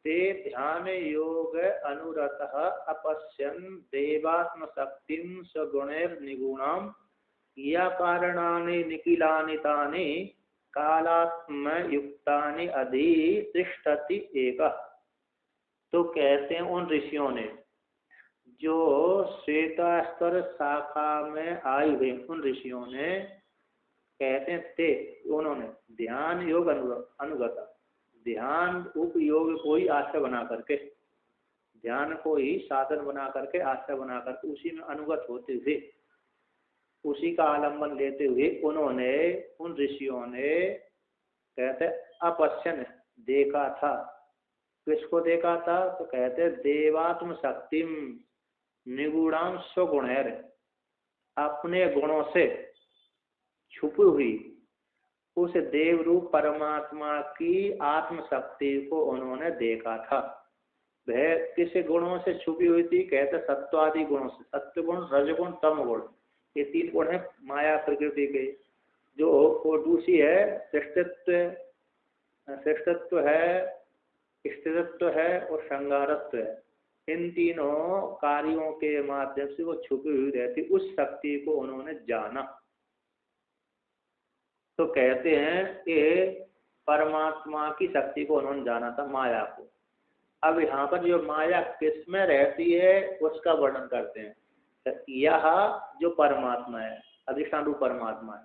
ते ध्यान योग अनुरतः अपश्यन् देवात्म शक्तिं सगुणैर्निगुणां या कारणानि निखिलानि तानि कालात्म युक्तानि अधितिष्ठति एकः। तो कहते हैं उन ऋषियों ने, जो श्वेतास्तर शाखा में आए हुए उन ऋषियों ने, कहते हैं ते उन्होंने ध्यान योग अनुगत, ध्यान उपयोग को ही आश्रय बना करके, ध्यान को ही साधन बना करके, आश्रय बना करके, उसी में अनुगत होते हुए, उसी का आलम्बन लेते हुए उन्होंने, उन ऋषियों ने कहते अपश्यन देखा था। किसको देखा था? तो कहते देवात्म शक्तिम निगुणाम स्वगुणैर, अपने गुणों से छुपी हुई उस देव रूप परमात्मा की आत्म शक्ति को उन्होंने देखा था। वह किस गुणों से छुपी हुई थी? कहते सत्वादि गुणों से, सत्व गुण, रजगुण, तम गुण, ये तीन गुण है माया प्रकृति के। जो और दूसरी है श्रेष्ठत्व, श्रेष्ठत्व है, स्थिरत्व है और श्रृंगारत्व है। इन तीनों कार्यों के माध्यम से वो छुपी हुई रहती, उस शक्ति को उन्होंने जाना। तो कहते हैं कि परमात्मा की शक्ति को उन्होंने जाना था, माया को। अब यहाँ पर जो माया किसमें रहती है उसका वर्णन करते हैं। यह जो परमात्मा है, अधिष्ठान रूप परमात्मा है,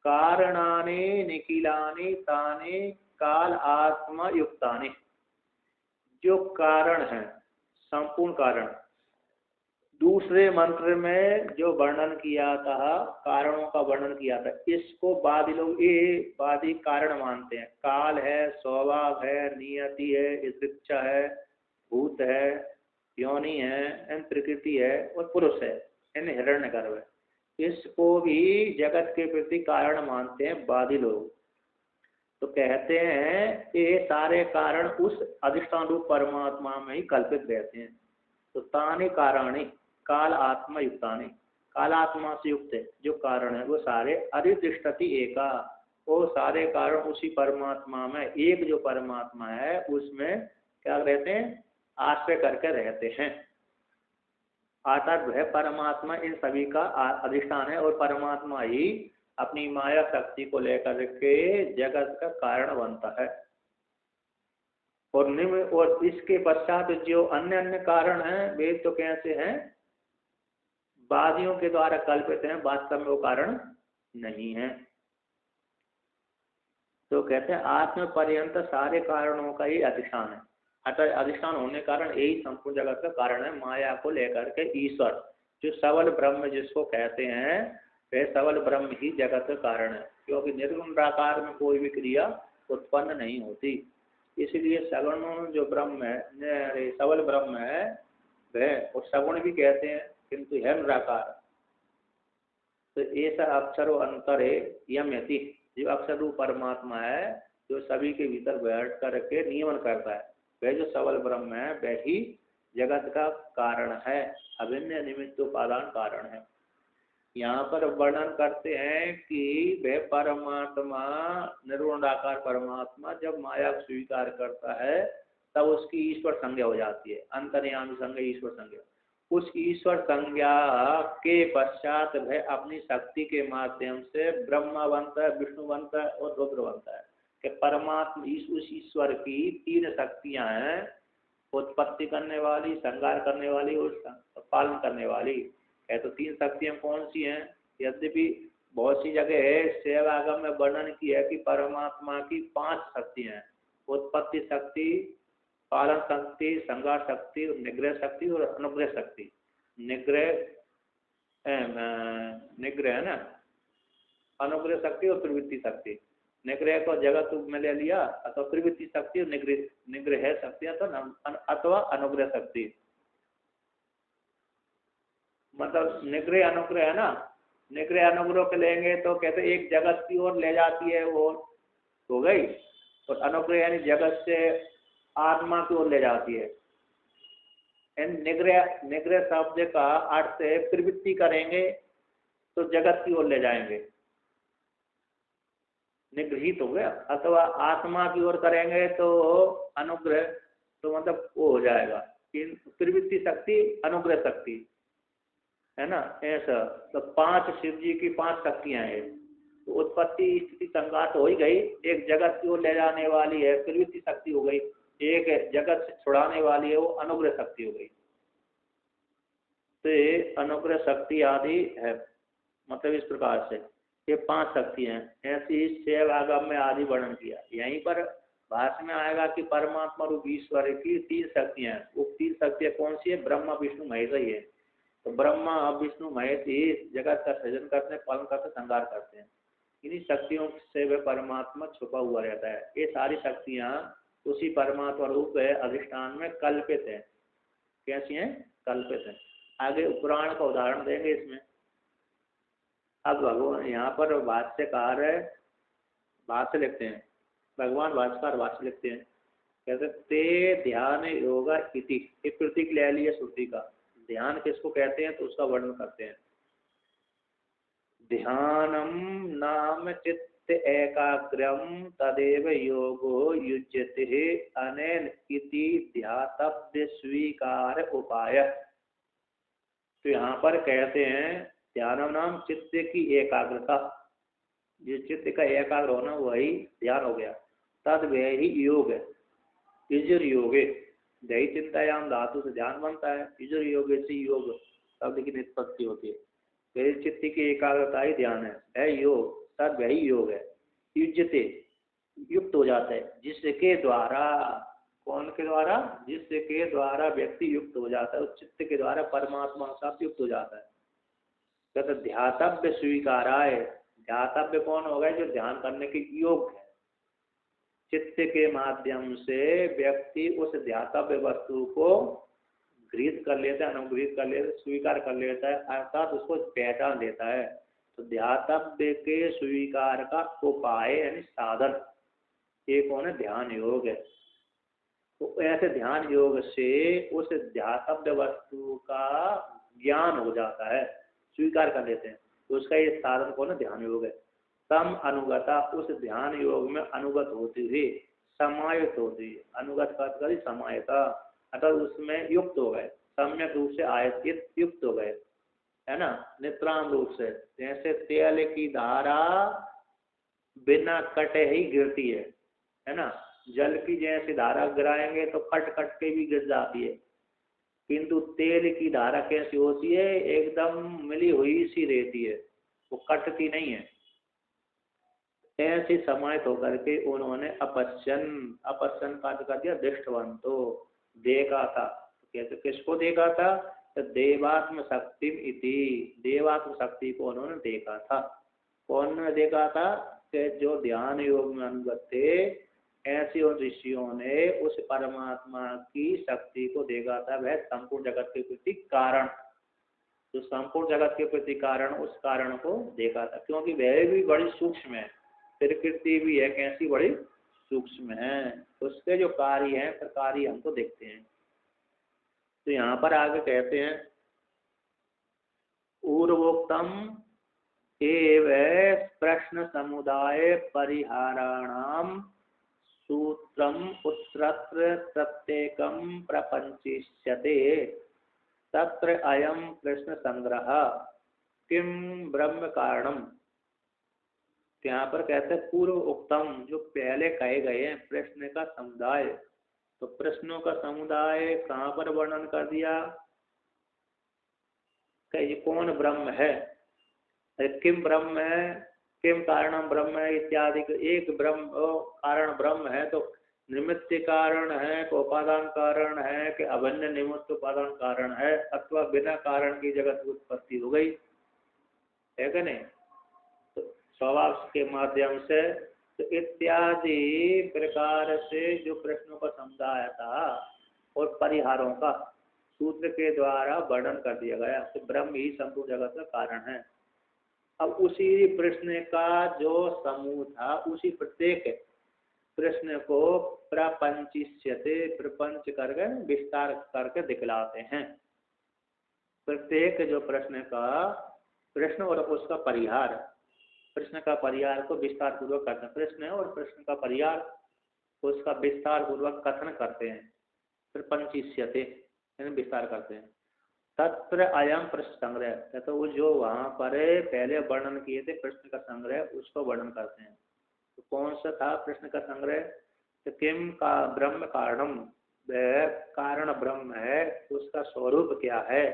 कारणानि निखिलानि तानि काल आत्मा युक्तानि, जो कारण है, संपूर्ण कारण, दूसरे मंत्र में जो वर्णन किया था, कारणों का वर्णन किया था, इसको वादी लोग ये वादी कारण मानते हैं। काल है, स्वभाव है, नियति है, शिक्षा है, भूत है, योनि है, प्रकृति है और पुरुष है, हिरण्यगर्भ है। इसको भी जगत के प्रति कारण मानते हैं वादी लोग। तो कहते हैं ये सारे कारण उस अधिष्ठान रूप परमात्मा में ही कल्पित रहते हैं। तो तानि कारणी काल आत्मा युक्तानि, काल आत्मा से युक्त है जो कारण है वो सारे अधितिष्ठति एका, वो सारे कारण उसी परमात्मा में, एक जो परमात्मा है उसमें क्या रहते हैं? आश्रय करके रहते हैं। अर्थात वह परमात्मा इन सभी का अधिष्ठान है और परमात्मा ही अपनी माया शक्ति को लेकर के जगत का कारण बनता है। और इसके पश्चात जो अन्य अन्य कारण हैं वे तो कैसे हैं? वादियों के द्वारा कल्पित हैं, वास्तव में वो कारण नहीं है। तो कहते हैं आत्म पर्यंत सारे कारणों का ही अधिष्ठान है। अतः अधिष्ठान होने के कारण यही संपूर्ण जगत का कारण है। माया को लेकर के ईश्वर जो सबल ब्रह्म जिसको कहते हैं, वह सबल ब्रह्म ही जगत का कारण है, क्योंकि निर्गुण निराकार में कोई भी क्रिया उत्पन्न नहीं होती। इसलिए सगुण जो ब्रह्म है, सबल ब्रह्म है वह, और सगुण भी कहते हैं किंतु है निराकार। तो ऐसा अक्षरो अंतर है यमयति, जो अक्षर रूप परमात्मा है जो सभी के भीतर बैठ करके नियमन करता है, वह जो सबल ब्रह्म है वह ही जगत का कारण है, अभिन्न निमित्त उपादान कारण है। यहाँ पर वर्णन करते हैं कि वह परमात्मा निर्गुणाकार परमात्मा जब माया को स्वीकार करता है तब उसकी ईश्वर संज्ञा हो जाती है, अंतर्यामी संज्ञा, ईश्वर संज्ञा। उस ईश्वर संज्ञा के पश्चात वह अपनी शक्ति के माध्यम से ब्रह्मा बनता है, विष्णु बनता है और रुद्र बनता है। कि परमात्मा उस ईश्वर की तीन शक्तियां हैं, उत्पत्ति करने वाली, संहार करने वाली और पालन करने वाली है। तो तीन शक्तियां कौन सी हैं? यद्यपि बहुत सी जगह है सेवागम में वर्णन किया है कि परमात्मा की 5 शक्तियां हैं, उत्पत्ति शक्ति, पालन शक्ति, संहार शक्ति, निग्रह शक्ति और अनुग्रह शक्ति। निग्रह है ना, अनुग्रह शक्ति और प्रवृत्ति शक्ति। निग्रह को जगत में ले लिया अथवा प्रवृत्ति शक्ति और निग्रह शक्ति अथवा अनुग्रह शक्ति। मतलब निग्रह अनुग्रह है ना, निग्रह अनुग्रह के लेंगे तो कहते एक जगत की ओर ले जाती है वो हो गई, और अनुग्रह यानी जगत से आत्मा की ओर ले जाती है। निग्रह शब्द का अर्थ है प्रवृत्ति करेंगे तो जगत की ओर ले जाएंगे, निगृहित हो गया, अथवा आत्मा की ओर करेंगे तो अनुग्रह, तो मतलब वो हो जाएगा कि त्रिवृत्ति शक्ति अनुग्रह शक्ति है ना, ऐसा। तो 5 शिव जी की 5 शक्तियां हैं, तो उत्पत्ति स्थिति संघात हो ही गई। एक जगत को ले जाने वाली है त्रिवृत्ति शक्ति हो गई, एक जगत से छुड़ाने वाली है वो अनुग्रह शक्ति हो गई। तो ये अनुग्रह शक्ति आदि है, मतलब इस प्रकार से ये 5 शक्तियां हैं। ऐसी 6 आगम में आदि वर्णन किया। यहीं पर भाष्य में आएगा कि परमात्मा रूप ईश्वर की 3 शक्तियां हैं। वो 3 शक्तियां कौन सी है? ब्रह्मा विष्णु महेश ही है। तो ब्रह्मा विष्णु महेश ही जगत का सृजन करते हैं, पालन करते हैं, संहार करते हैं। इन्हीं शक्तियों से वह परमात्मा छुपा हुआ रहता है। ये सारी शक्तियां उसी परमात्मा रूप अधिष्ठान में कल्पित है। कैसी हैं? कल्पित है। आगे पुराण का उदाहरण देंगे इसमें। अब भगवान यहाँ पर भाष्यकार भाष्य लिखते हैं, भगवान भाष्यकार भाष्य लिखते हैं, कहते ते ध्यान योगा इति, ये प्रतीक ले लिया श्रुति का। ध्यान किसको कहते हैं तो उसका वर्णन करते हैं। ध्यानम नाम चित्त एकाग्रम तदेव योगो युज्यते अनेन इति ध्यातव्य स्वीकार उपाय। तो यहाँ पर कहते हैं ध्यानम नाम चित्त की एकाग्रता, जिस चित्त का एकाग्र होना वही ध्यान हो गया। तद वह ही योग है। युजुर योगे, दही चिंतायाम धातु से ध्यान बनता है। युजुर योगे से योग शब्द की निष्पत्ति होती है। मेरे चित्त की एकाग्रता ही ध्यान है योग, तद वही योग है। युज्यते, युक्त हो जाता है, जिसके द्वारा, कौन के द्वारा? जिसके द्वारा व्यक्ति युक्त हो जाता है, उस चित्त के द्वारा परमात्मा के साथ युक्त हो जाता है। कहते ध्यातव्य स्वीकाराय, ध्यातव्य कौन होगा? जो ध्यान करने के योग्य है। चित्त के माध्यम से व्यक्ति उस ध्यातव्य वस्तु को गृहीत कर लेता है, अनुगृहित कर लेता है, स्वीकार कर लेता है, अर्थात उसको पहचान देता है। तो ध्यातव्य के स्वीकार का उपाय यानी साधन ये कौन है? ध्यान योग है। तो ऐसे ध्यान योग से उस ध्यातव्य वस्तु का ज्ञान हो जाता है, स्वीकार कर लेते हैं। तो उसका ये साधन कौन है? ध्यान योग है। तम अनुगता, उस ध्यान योग में अनुगत होती हुई समायित होती है। अनुगत का समायता, अर्थात उसमें युक्त हो गए, सम्यक रूप से आयतित युक्त हो गए, है ना, नित्राम रूप से। जैसे तेल की धारा बिना कटे ही गिरती है ना। जल की जैसे धारा गिराएंगे तो कट कट के भी गिर जाती है, किंतु तेल की धारा कैसी होती है? एकदम मिली हुई सी रहती है, वो कटती नहीं है। ऐसे समाहित होकर के उन्होंने अपश्यन का कर दिया दृष्टवंतो, देखा था। कैसे, किसको देखा था? तो देवात्म शक्ति इति, देवात्म शक्ति को उन्होंने देखा था। कौन ने देखा था? कि जो ध्यान योग में अनुगत थे, ऐसे उन ऋषियों ने उस परमात्मा की शक्ति को देखा था। वह संपूर्ण जगत के प्रति कारण, जो संपूर्ण जगत के प्रति कारण, उस कारण को देखा था। क्योंकि वह भी बड़ी सूक्ष्म है, प्रकृति भी है कैसी? बड़ी सूक्ष्म है। उसके जो कार्य हैं प्रकार्य हमको देखते हैं। तो यहाँ पर आगे कहते हैं पूर्वोक्तम एव प्रश्न समुदाय परिहाराणाम सूत्रम उत्तरत्र प्रत्येकम प्रपंचिष्यते तत्र अयम प्रश्न संग्रह किम ब्रह्म कारणम। यहाँ पर कहते हैं पूर्व उक्तम, जो पहले कहे गए हैं प्रश्न का समुदाय। तो प्रश्नों का समुदाय कहाँ पर वर्णन कर दिया? कि कौन ब्रह्म है, किम ब्रह्म है, किम कारणम ब्रह्म है इत्यादि। एक ब्रह्म कारण ब्रह्म है तो निमित्त कारण है, कि उपादान कारण है, कि अभिन्न निमित्त उपादान कारण है, अथवा बिना कारण की जगत की उत्पत्ति हो गई है कि नहीं? तो स्वभाव के माध्यम से, तो इत्यादि प्रकार से जो प्रश्नों का समुदाय था और परिहारों का सूत्र के द्वारा वर्णन कर दिया गया। तो ब्रह्म ही संपूर्ण जगत का कारण है। अब उसी प्रश्न का जो समूह था, उसी प्रत्येक प्रश्न को प्रपंचिष्यते, प्रपंच करके विस्तार करके दिखलाते हैं। प्रत्येक जो प्रश्न का प्रश्न और उसका परिहार, प्रश्न का परिहार को विस्तार पूर्वक करते हैं। प्रश्न और प्रश्न का परिहार उसका विस्तार पूर्वक कथन करते हैं। प्रपंचिष्यते यानी विस्तार करते हैं। तत्र अयम प्रश्न संग्रह, तो वो जो वहाँ पर पहले वर्णन किए थे प्रश्न का संग्रह उसको वर्णन करते हैं। तो कौन सा था प्रश्न का संग्रह? तो किम का ब्रह्म कारणम, वह कारण ब्रह्म है उसका स्वरूप क्या है?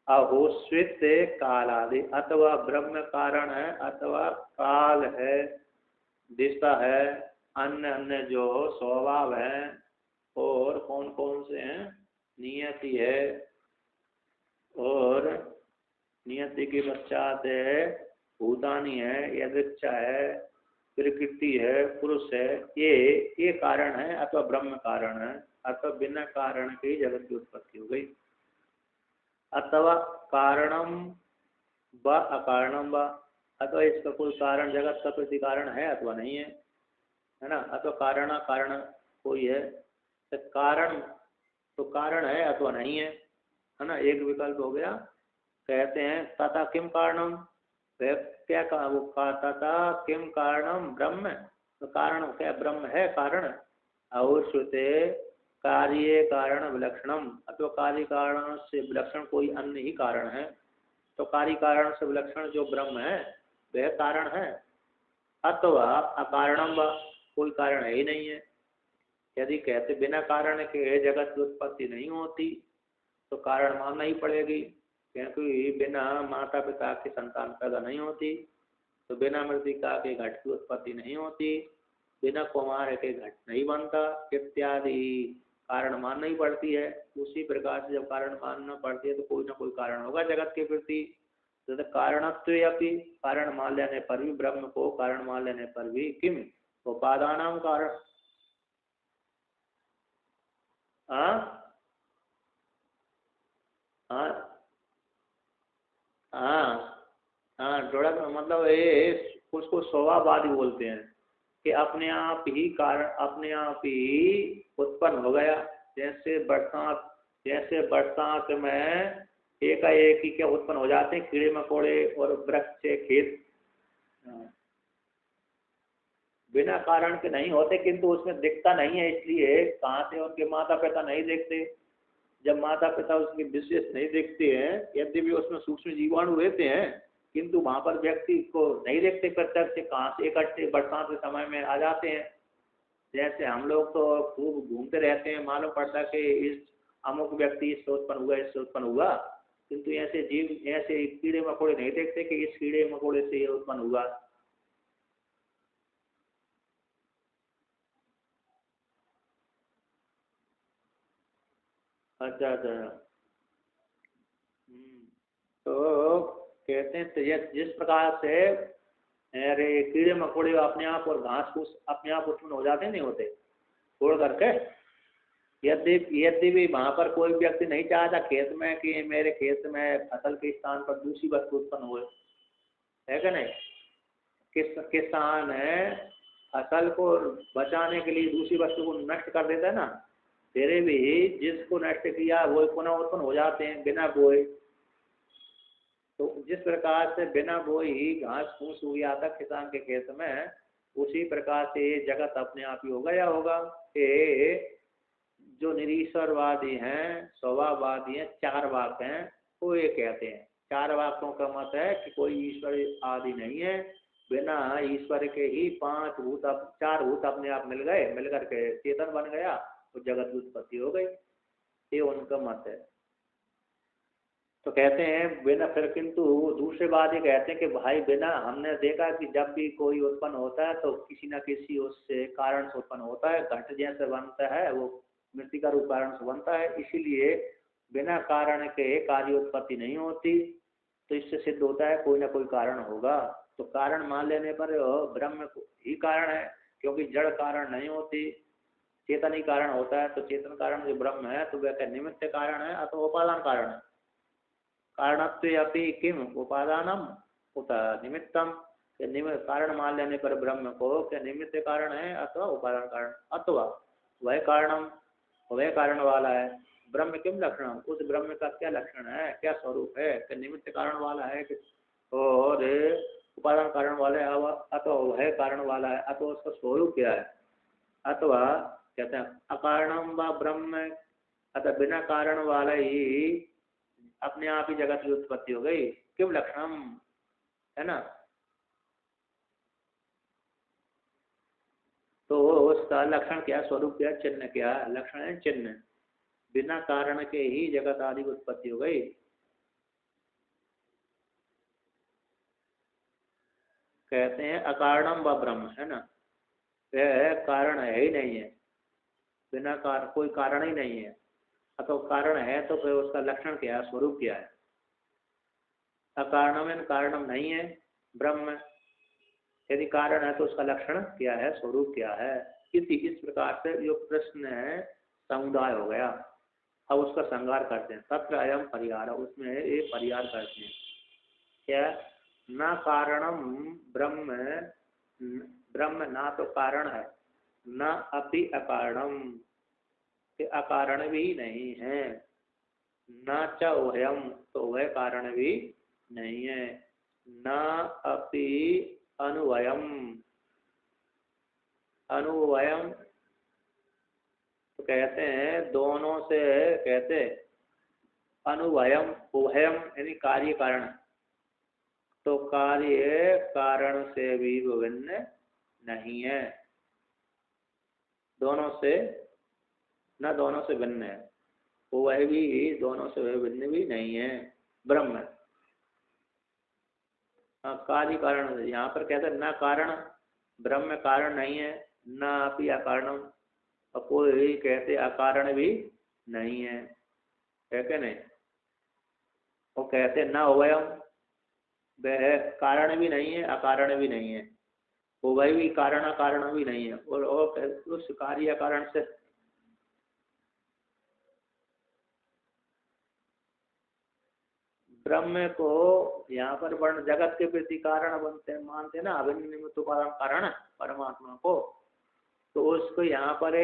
अहोस्वित कालादि, अथवा ब्रह्म कारण है अथवा काल है, दिशा है, अन्य अन्य जो स्वभाव है, और कौन कौन से हैं? नियति है, और नियति के पश्चात है भूतानी है, यदृच्छा है, प्रकृति है, पुरुष है, ये कारण है अथवा ब्रह्म कारण है, अथवा बिना कारण के ही जगत की उत्पत्ति हो गई। अथवा कारणम व अकारणम व, अथवा इसका कोई कारण जगत का कोई कारण है अथवा नहीं है ना? अथवा कारण कारण कोई है, तो कारण तो कारण है अथवा नहीं है ना? एक विकल्प हो गया। कहते हैं तथा किम कारणम, वह क्या कहा वो तथा किम कारणम ब्रह्म, तो कारण क्या ब्रह्म है कारण? और श्रुते कार्य कारण विलक्षणम, अथवा कार्य कारण से विलक्षण कोई अन्य ही कारण है, तो कार्य कारण से विलक्षण जो ब्रह्म है वह कारण है। अथवा अकारणम व, कोई कारण है ही नहीं है। यदि कहते बिना कारण के जगत की उत्पत्ति नहीं होती तो कारण मानना ही पड़ेगी, क्योंकि बिना माता पिता की संतान पैदा नहीं होती, तो बिना मृतिका के घट की उत्पत्ति नहीं होती, बिना कुमार के घट नहीं बनता, इत्यादि कारण मानना ही पड़ती है। उसी प्रकार से जब कारण मानना पड़ती है तो कोई ना कोई कारण होगा जगत के प्रति। तो कारणत्व अपि, कारण मान लेने पर भी, ब्रह्म को कारण मान लेने पर भी, किम उपादान कारण, हाँ हाँ हाँ हाँ, जोड़ा मतलब ये उसको स्वभाववादी बोलते हैं कि अपने आप ही कारण, अपने आप ही उत्पन्न हो गया। जैसे बरसात में एकाएक ही क्या उत्पन्न हो जाते हैं कीड़े मकोड़े और वृक्ष खेत, बिना कारण के नहीं होते, किंतु उसमें दिखता नहीं है, इसलिए कहाँ से उनके माता पिता नहीं देखते। जब माता पिता उसके विशेष नहीं देखते हैं, यदि भी उसमें सूक्ष्म जीवाणु रहते हैं, किंतु वहां पर व्यक्ति को नहीं देखते प्रत्यक्ष, कहाँ से इकट्ठे बरसात के समय में आ जाते हैं। जैसे हम लोग तो खूब घूमते रहते हैं, मालूम पड़ता है कि इस अमुक व्यक्ति इससे उत्पन्न हुआ, इससे उत्पन्न हुआ, किंतु ऐसे जीव, ऐसे कीड़े मकोड़े नहीं देखते कि इस कीड़े मकोड़े से ये उत्पन्न हुआ। अच्छा अच्छा। तो कहते हैं तो जिस प्रकार से अरे कीड़े मकोड़े अपने आप और घास फूस अपने आप उत्पन्न हो जाते नहीं होते छोड़ करके, यदि यदि भी वहां पर कोई व्यक्ति नहीं चाहता खेत में कि मेरे खेत में फसल के स्थान पर दूसरी वस्तु उत्पन्न हुए, है क्या नहीं? किसान है फसल को बचाने के लिए दूसरी वस्तु को नष्ट कर देता है ना, तेरे भी जिसको नष्ट किया वो पुनः उत्पन्न हो जाते हैं बिना बोए। तो जिस प्रकार से बिना बोए ही घास फूस हो गया था किसान के खेत में, उसी प्रकार से ये जगत अपने आप ही हो गया होगा। ये जो निरीश्वरवादी हैं, स्वभाववादी हैं, चार वाक हैं, वो ये कहते हैं, चार वाकों का मत है कि कोई ईश्वर आदि नहीं है, बिना ईश्वर के ही पांच भूत, चार भूत अपने आप मिल गए, मिल करके चेतन बन गया तो जगत की उत्पत्ति हो गई। ये उनका मत है। तो कहते हैं बिना, फिर किंतु दूसरे बात ये कहते हैं कि भाई बिना, हमने देखा कि जब भी कोई उत्पन्न होता है तो किसी न किसी उससे कारण से उत्पन्न होता है, घट जैसे बनता है वो मृत्यु का रूप कारण से बनता है, इसीलिए बिना कारण के कार्य उत्पत्ति नहीं होती। तो इससे सिद्ध होता है कोई ना कोई कारण होगा। तो कारण मान लेने पर ब्रह्म ही कारण है, क्योंकि जड़ कारण नहीं होती, चेतन ही कारण होता है। तो चेतन कारण जो ब्रह्म है तो वह निमित्त कारण है अथवा उपादान कारण है। कारणत्वे किम उपादानम उत निमित्तम, निमित्त कारण मान लेने पर ब्रह्म को क्या निमित्त कारण है अथवा उपादान कारण, अथवा वह कारणम, वह कारण वाला है। ब्रह्म किम लक्षण, उस ब्रह्म का क्या लक्षण है, क्या स्वरूप है, क्या निमित्त कारण वाला है और उपादान कारण वाला है, अथवा वह कारण वाला है, अथवा उसका स्वरूप क्या है, अथवा कहते हैं अकारणम व ब्रह्म, अतः बिना कारण वाला ही अपने आप ही जगत की उत्पत्ति हो गई। किम लक्षणम, है ना। तो उसका लक्षण क्या, स्वरूप क्या, चिन्ह क्या, लक्षण है चिन्ह। बिना कारण के ही जगत आदि की उत्पत्ति हो गई। कहते हैं अकारणम व ब्रह्म, है ना, वह कारण है ही नहीं है, बिना कोई कारण ही नहीं है। तो कारण है तो फिर उसका लक्षण क्या है, स्वरूप क्या है। अकारणम कारणम नहीं है ब्रह्म, यदि कारण है तो उसका लक्षण क्या है, स्वरूप क्या है। इस प्रकार से जो प्रश्न है समुदाय हो गया। अब उसका संहार करते हैं। तत्र अयम परिहार, उसमें एक परिहार करते हैं। क्या, न कारणम ब्रह्म, ब्रह्म ना तो कारण है, न अपि अकारणम, अकारण भी नहीं है, न च वयम, तो वह कारण भी नहीं है, न अपि अनुवयम, अनुवयम तो कहते हैं दोनों से, कहते अनुवयम, उभयम यानी कार्य कारण, तो कार्य कारण से भी विभिन्न नहीं है, दोनों से, न दोनों से भिन्न है, वह भी दोनों से भिन्न भी नहीं है ब्रह्म। कार्य कारण, यहाँ पर कहते हैं न कारण, ब्रह्म कारण नहीं है, न अपि अकारणम, और कोई कहते अकारण भी नहीं है, कहते नहीं। वो कहते न उभयम, वह कारण भी नहीं है अकारण भी नहीं है, उभय भी कारण अकारण भी नहीं है, और उस कार्य कारण से ब्रह्म को यहाँ पर वर्ण जगत के प्रति कारण बनते हैं, मानते हैं ना, अभिन्न निमित्त परम कारण परमात्मा को। तो उसको यहाँ पर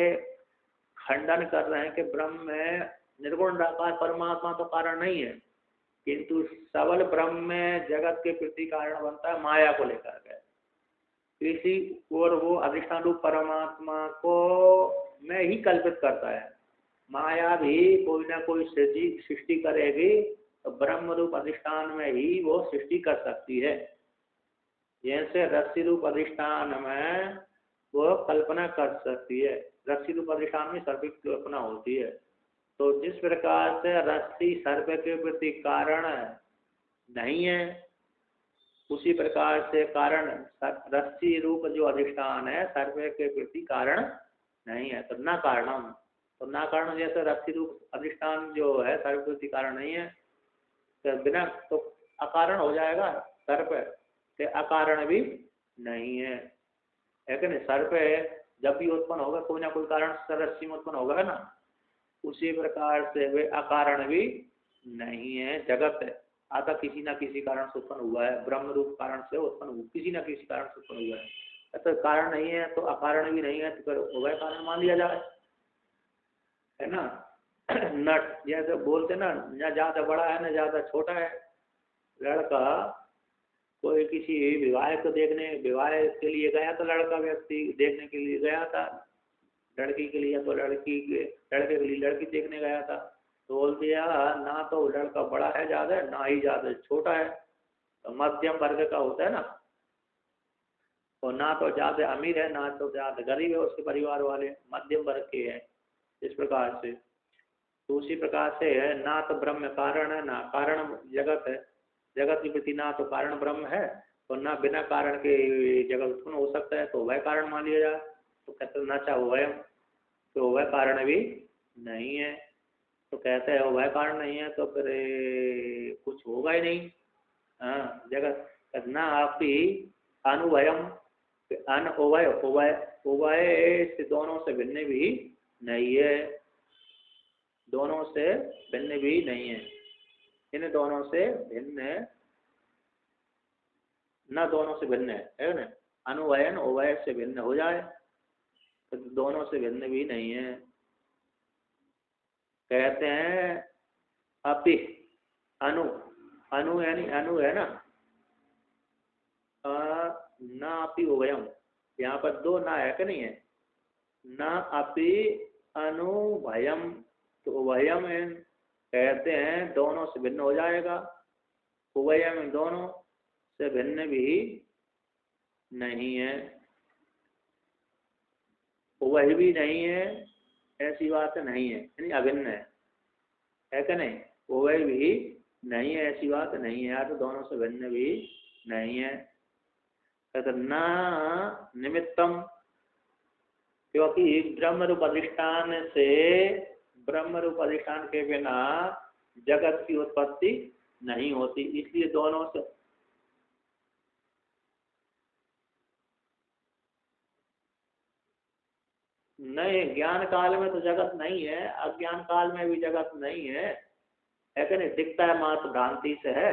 खंडन कर रहे हैं कि ब्रह्म में निर्गुण निराकार परमात्मा तो कारण नहीं है, किंतु सबल ब्रह्म में जगत के प्रति कारण बनता है माया को लेकर के। इसी और वो अधिष्ठान रूप परमात्मा को में ही कल्पित करता है। माया भी कोई ना कोई सृष्टि करेगी, तो ब्रह्म रूप अधिष्ठान में ही वो सृष्टि कर सकती है। जैसे रस्सी रूप अधिष्ठान में वो कल्पना कर सकती है, रस्सी रूप अधिष्ठान में सर्प की कल्पना होती है। तो जिस प्रकार से रस्सी सर्प के प्रति कारण नहीं है, उसी प्रकार से कारण रस्सी रूप जो अधिष्ठान है सर्प के प्रति कारण नहीं है। तो न कारणम, तो न कारण जैसे रस्सी रूप अधिष्ठान जो है सर्प के प्रति कारण नहीं है, तो बिना तो अकारण हो जाएगा सर्प, के अकारण भी नहीं है कि नहीं। सर्प जब भी उत्पन्न होगा कोई ना कोई कारण से रस्सी में उत्पन्न होगा ना, उसी प्रकार से वे अकारण भी नहीं है। जगत आता किसी ना किसी कारण से उत्पन्न हुआ है, ब्रह्म रूप कारण से उत्पन्न हुआ, किसी ना किसी कारण से उत्पन्न हुआ है। तो कारण नहीं है तो अकारण भी नहीं है, तो फिर वह कारण मान लिया जाए, है ना। नट जैसे बोलते ना, न ज्यादा बड़ा है न ज्यादा छोटा है। लड़का कोई किसी विवाह को देखने, विवाह के लिए गया था, लड़का व्यक्ति देखने के लिए गया था, लड़की के लिए तो लड़के के लिए लड़की देखने गया था। तो बोल दिया ना तो लड़का बड़ा है ज्यादा, ना ही ज्यादा छोटा है, तो मध्यम वर्ग का होता है ना। और ना तो ज्यादा अमीर है ना तो ज्यादा गरीब है, उसके परिवार वाले मध्यम वर्ग के हैं, इस प्रकार से। तो उसी प्रकार से है, ना तो ब्रह्म कारण है ना कारण जगत है, जगत की प्रति ना तो कारण ब्रह्म है और ना बिना कारण के जगत उत्पन्न हो सकता है, तो वह कारण मान लिया जाए। तो कहते ना चाहो वह, तो वह कारण भी नहीं है। तो कहते हैं वह कारण नहीं है तो फिर कुछ होगा ही नहीं। हाँ, जगत ना आप ही अनुवयम, अन उभय, उभय उभय से दोनों से भिन्न भी नहीं है, दोनों से भिन्न भी नहीं है। इन दोनों से भिन्न न, दोनों से भिन्न है ना। अनुवयन उभय से भिन्न हो जाए तो दोनों से भिन्न भी नहीं है। कहते हैं अपि अनु, अनु यानी अनु है ना, न अपि उभयम, यहाँ पर दो ना है कि नहीं है, न अपि अनुभयम, तो उभयम कहते हैं दोनों से भिन्न हो जाएगा, उभयम दोनों से भिन्न भी नहीं है, वही भी नहीं है, ऐसी बात नहीं है, यानी अभिन्न है क्या नहीं, वही भी नहीं है ऐसी बात नहीं है, या तो दोनों से भिन्न भी नहीं है। कहते न निमित्तम, क्योंकि ब्रह्म रूप अधिष्ठान से, ब्रह्म रूप अधिष्ठान के बिना जगत की उत्पत्ति नहीं होती, इसलिए दोनों से नहीं, ज्ञान काल में तो जगत नहीं है, अज्ञान काल में भी जगत नहीं है कि नहीं, दिखता है मात्र भ्रांति से है।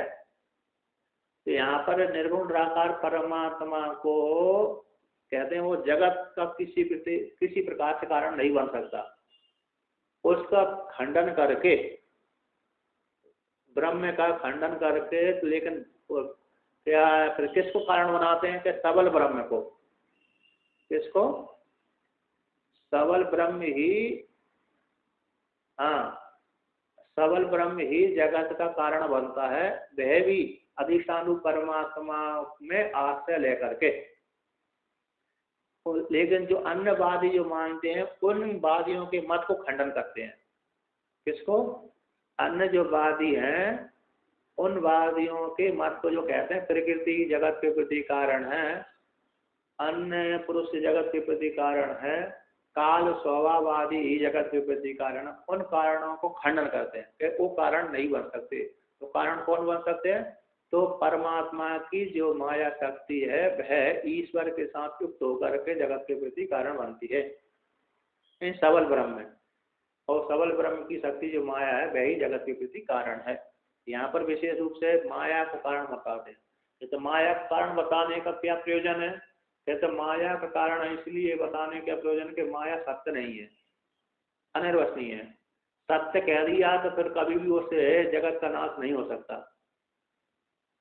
तो यहाँ पर निर्गुण निराकार परमात्मा को कहते हैं वो जगत का किसी प्रकार से कारण नहीं बन सकता, उसका खंडन करके, ब्रह्म का खंडन करके, तो लेकिन क्या फिर किसको कारण बनाते हैं कि सबल ब्रह्म को, किसको, सबल ब्रह्म ही, हाँ सबल ब्रह्म ही जगत का कारण बनता है, वह भी अधिष्ठान परमात्मा में आश्रय लेकर के। लेकिन जो अन्य वादी जो मानते हैं उन वादियों के मत को खंडन करते हैं, किसको, अन्य जो वादी हैं उन वादियों के मत को जो कहते हैं प्रकृति जगत के प्रति कारण है, अन्य पुरुष जगत के प्रति कारण है, काल स्वभाववादी ही जगत के प्रति कारण, उन कारणों को खंडन करते हैं कि वो कारण नहीं बन सकते। तो कारण कौन बन सकते हैं, तो परमात्मा की जो माया शक्ति है वह ईश्वर के साथ युक्त होकर के जगत के प्रति कारण बनती है, सबल ब्रह्म है, और सबल ब्रह्म की शक्ति जो माया है वही जगत के प्रति कारण है। यहाँ पर विशेष रूप से माया को कारण बताते हैं। तो माया का कारण बताने का क्या प्रयोजन है, कहते माया का कारण इसलिए बताने का प्रयोजन कि माया सत्य नहीं है, अनिर्वचनीय है, सत्य कह दिया तो फिर कभी भी उससे जगत का नाश नहीं हो सकता,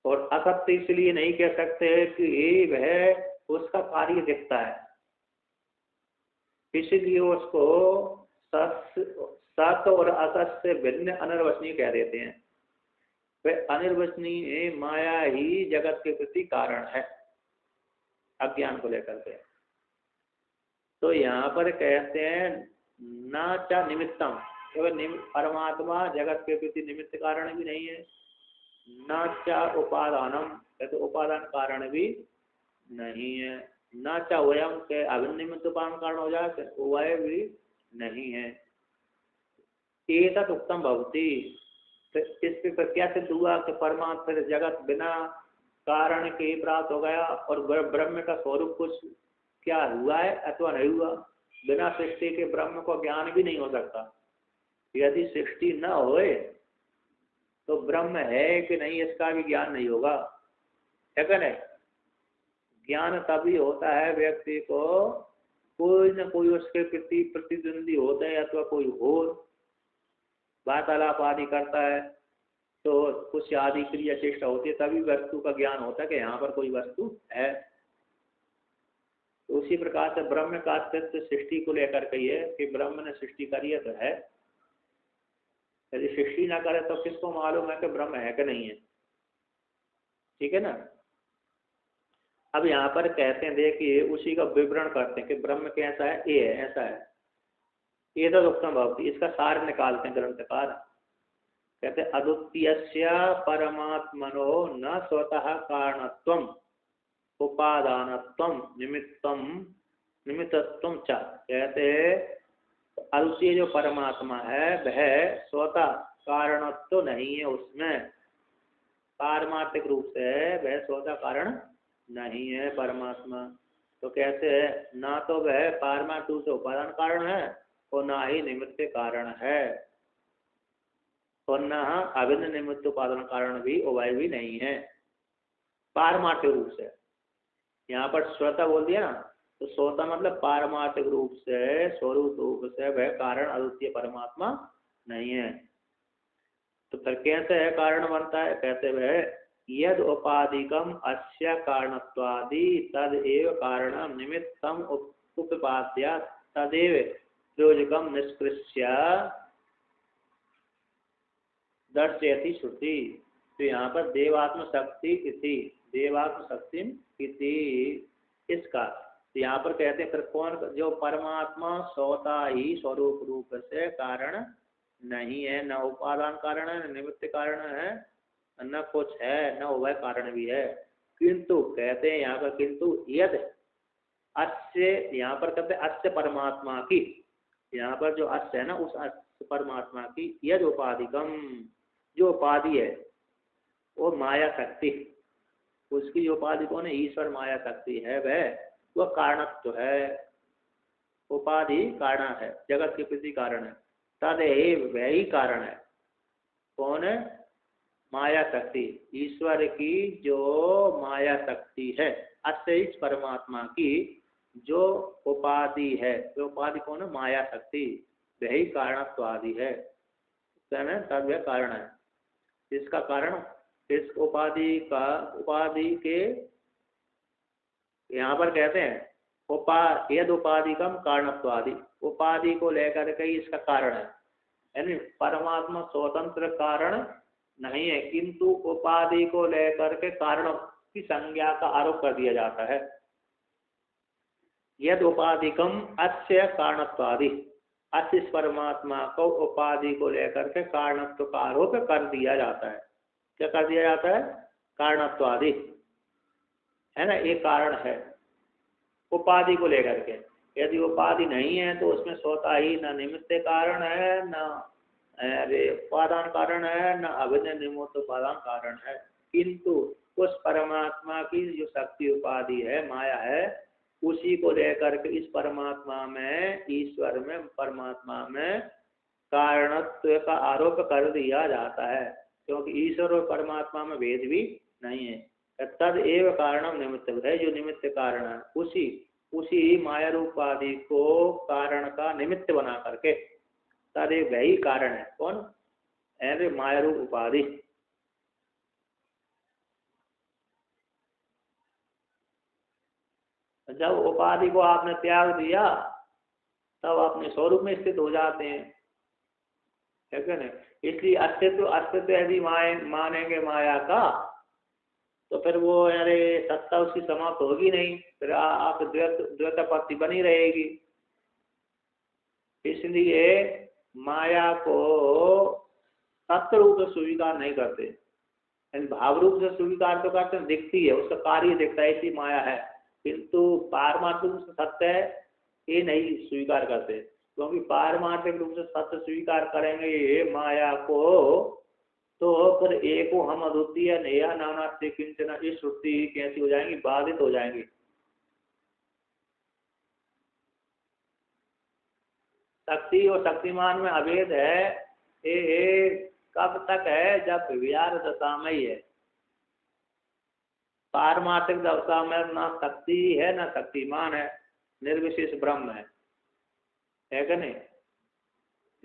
और असत्य इसलिए नहीं कह सकते कि वह उसका कार्य दिखता है, इसलिए उसको सत्य और असत से भिन्न अनिर्वचनीय कह देते हैं। वह अनिर्वचनीय माया ही जगत के प्रति कारण है अज्ञान को लेकर के। तो यहाँ पर कहते हैं न च निमित्तम, परमात्मा जगत के प्रति निमित्त कारण भी नहीं है, न च उपादानम, तो उपादान कारण भी नहीं है, न च वयम के अभिन्न निमित्त उपादान कारण हो जाए वह भी नहीं है। एतत् उत्तम भवती, तो इस पर क्या सिद्ध हुआ कि परमात्मा जगत बिना कारण के ही प्राप्त हो गया, और ब्रह्म का स्वरूप कुछ क्या हुआ है अथवा नहीं हुआ, बिना सृष्टि के ब्रह्म को ज्ञान भी नहीं हो सकता। यदि सृष्टि न होए तो ब्रह्म है कि नहीं इसका भी ज्ञान नहीं होगा, है क्या नहीं। ज्ञान तभी होता है व्यक्ति को कोई न कोई उसके प्रति प्रतिद्वंदी होता है अथवा कोई और वार्तालाप आदि करता है, तो कुछ आदि क्रिया चेष्टा होती है, तभी वस्तु का ज्ञान होता है कि यहाँ पर कोई वस्तु है। तो उसी प्रकार से ब्रह्म का अस्तित्व सृष्टि को लेकर के है कि ब्रह्म ने सृष्टि करी है तो है, यदि सृष्टि ना करे तो किसको मालूम है कि ब्रह्म है कि नहीं है, ठीक है ना। अब यहाँ पर कहते हैं देखिए उसी का विवरण करते हैं कि ब्रह्म कैसा है, ये है ऐसा है, ये तो उत्तम भवती, इसका सार निकालते हैं ग्रंथकार। कहते अद्वितीयस्य परमात्मनो न स्वतः कारणत्वम उपादानत्वम निमित्तम निमित्तत्वम च, कहते अद्वितीय जो परमात्मा है वह स्वतः कारणत्व नहीं है, उसमें पारमार्थिक रूप से वह स्वतः कारण नहीं है परमात्मा। तो कैसे है, ना तो वह पारमार्थिक रूप से उपादान कारण है और ना ही निमित्त कारण है, और न अभिन्न निमित्त उपादान कारण भी उभय भी नहीं है पारमार्थिक रूप से। यहाँ पर स्वतः बोल दिया ना, तो स्वतः मतलब पारमार्थिक रूप से स्वरूप रूप से वह कारण अद्वितीय परमात्मा नहीं है। तो फिर कैसे है कारण बनता है, कहते वह यद उपाधिकम अस्य कारणत्वादि तद एव कारणम निमित्तम उपपाद्या तदेव प्रयोजकम निष्कृष्य दर्शयति श्रुति। तो यहाँ पर देवात्म शक्ति इति, देवात्म शक्ति इति इसका, तो यहाँ पर कहते हैं फिर कौन, जो परमात्मा स्वतः ही स्वरूप रूप से कारण नहीं है, न उपादान कारण है, न निमित्त कारण है, न कुछ है, न उभय कारण भी है। किंतु कहते हैं यहाँ पर, किंतु यद अस्य, यहाँ पर कहते हैं अस्य परमात्मा की, यहाँ पर जो अस्य है ना, उस अस्य परमात्मा की यद उपाधिकम, जो उपाधि है वो माया शक्ति, उसकी जो उपाधि कौन है, ईश्वर माया शक्ति है, वह कारणत्व है, उपाधि कारण है, जगत के प्रति कारण है। तदेव वह ही कारण है, कौन है, माया शक्ति, ईश्वर की जो माया शक्ति है, अस्य इस परमात्मा की जो उपाधि है, जो उपाधि कौन है, माया शक्ति, वही कारणत्व आदि है, तद वह कारण है। इसका कारण, इस उपाधि का, उपाधि के यहाँ पर कहते हैं यद उपाधिकम कारणत्वादि, उपाधि को लेकर के इसका कारण है, यानी परमात्मा स्वतंत्र कारण नहीं है, किंतु उपाधि को लेकर के कारण की संज्ञा का आरोप कर दिया जाता है। यद उपाधिकम अस्य कारणत्वादि, अस्य परमात्मा को उपाधि को लेकर के कारणत्व का आरोप कर दिया जाता है। क्या कर दिया जाता है, कारणत्वादि है ना, एक कारण है उपाधि को लेकर के। यदि उपाधि नहीं है तो उसमें स्वतः ही न निमित्त कारण है, न उपादान कारण है, न अभिन्न निमित्त उपादान कारण है, किंतु उस परमात्मा की जो शक्ति उपाधि है, माया है, उसी को लेकर के इस परमात्मा में, ईश्वर में, परमात्मा में कारणत्व का आरोप कर दिया जाता है, क्योंकि ईश्वर और परमात्मा में भेद भी नहीं है। तद एव कारणम निमित्त है, जो निमित्त कारण है, उसी माया रूपादि को कारण का निमित्त बना करके, तदेव वही कारण है, कौन, अरे माया रूप उपाधि। जब उपाधि को आपने त्याग दिया तब अपने स्वरूप में स्थित हो जाते हैं, है क्या नहीं। इसलिए अस्तित्व यदि मानेंगे माया का, तो फिर वो अरे सत्ता उसकी समाप्त होगी नहीं, फिर आप द्वैतापत्ति बनी रहेगी। इसलिए माया को तत्व रूप से स्वीकार नहीं करते, भाव रूप से स्वीकार तो करते, दिखती है, उसका कार्य दिखता है, ऐसी माया है, किंतु पारमार्थिक रूप से सत्य है ये नहीं स्वीकार करते, क्योंकि पारमार्थिक रूप से सत्य स्वीकार करेंगे ये माया को, तो फिर एको हम अद्वितीय नेहा नानास्ति किंचन, इस श्रुति कैसी हो जाएंगी, बाधित हो जाएंगी। शक्ति और शक्तिमान में अभेद है, ये कब तक है, जब विहार दशा में ही है। पारमार्थिक दशा में ना शक्ति है ना शक्तिमान है, निर्विशेष ब्रह्म है क्या नहीं।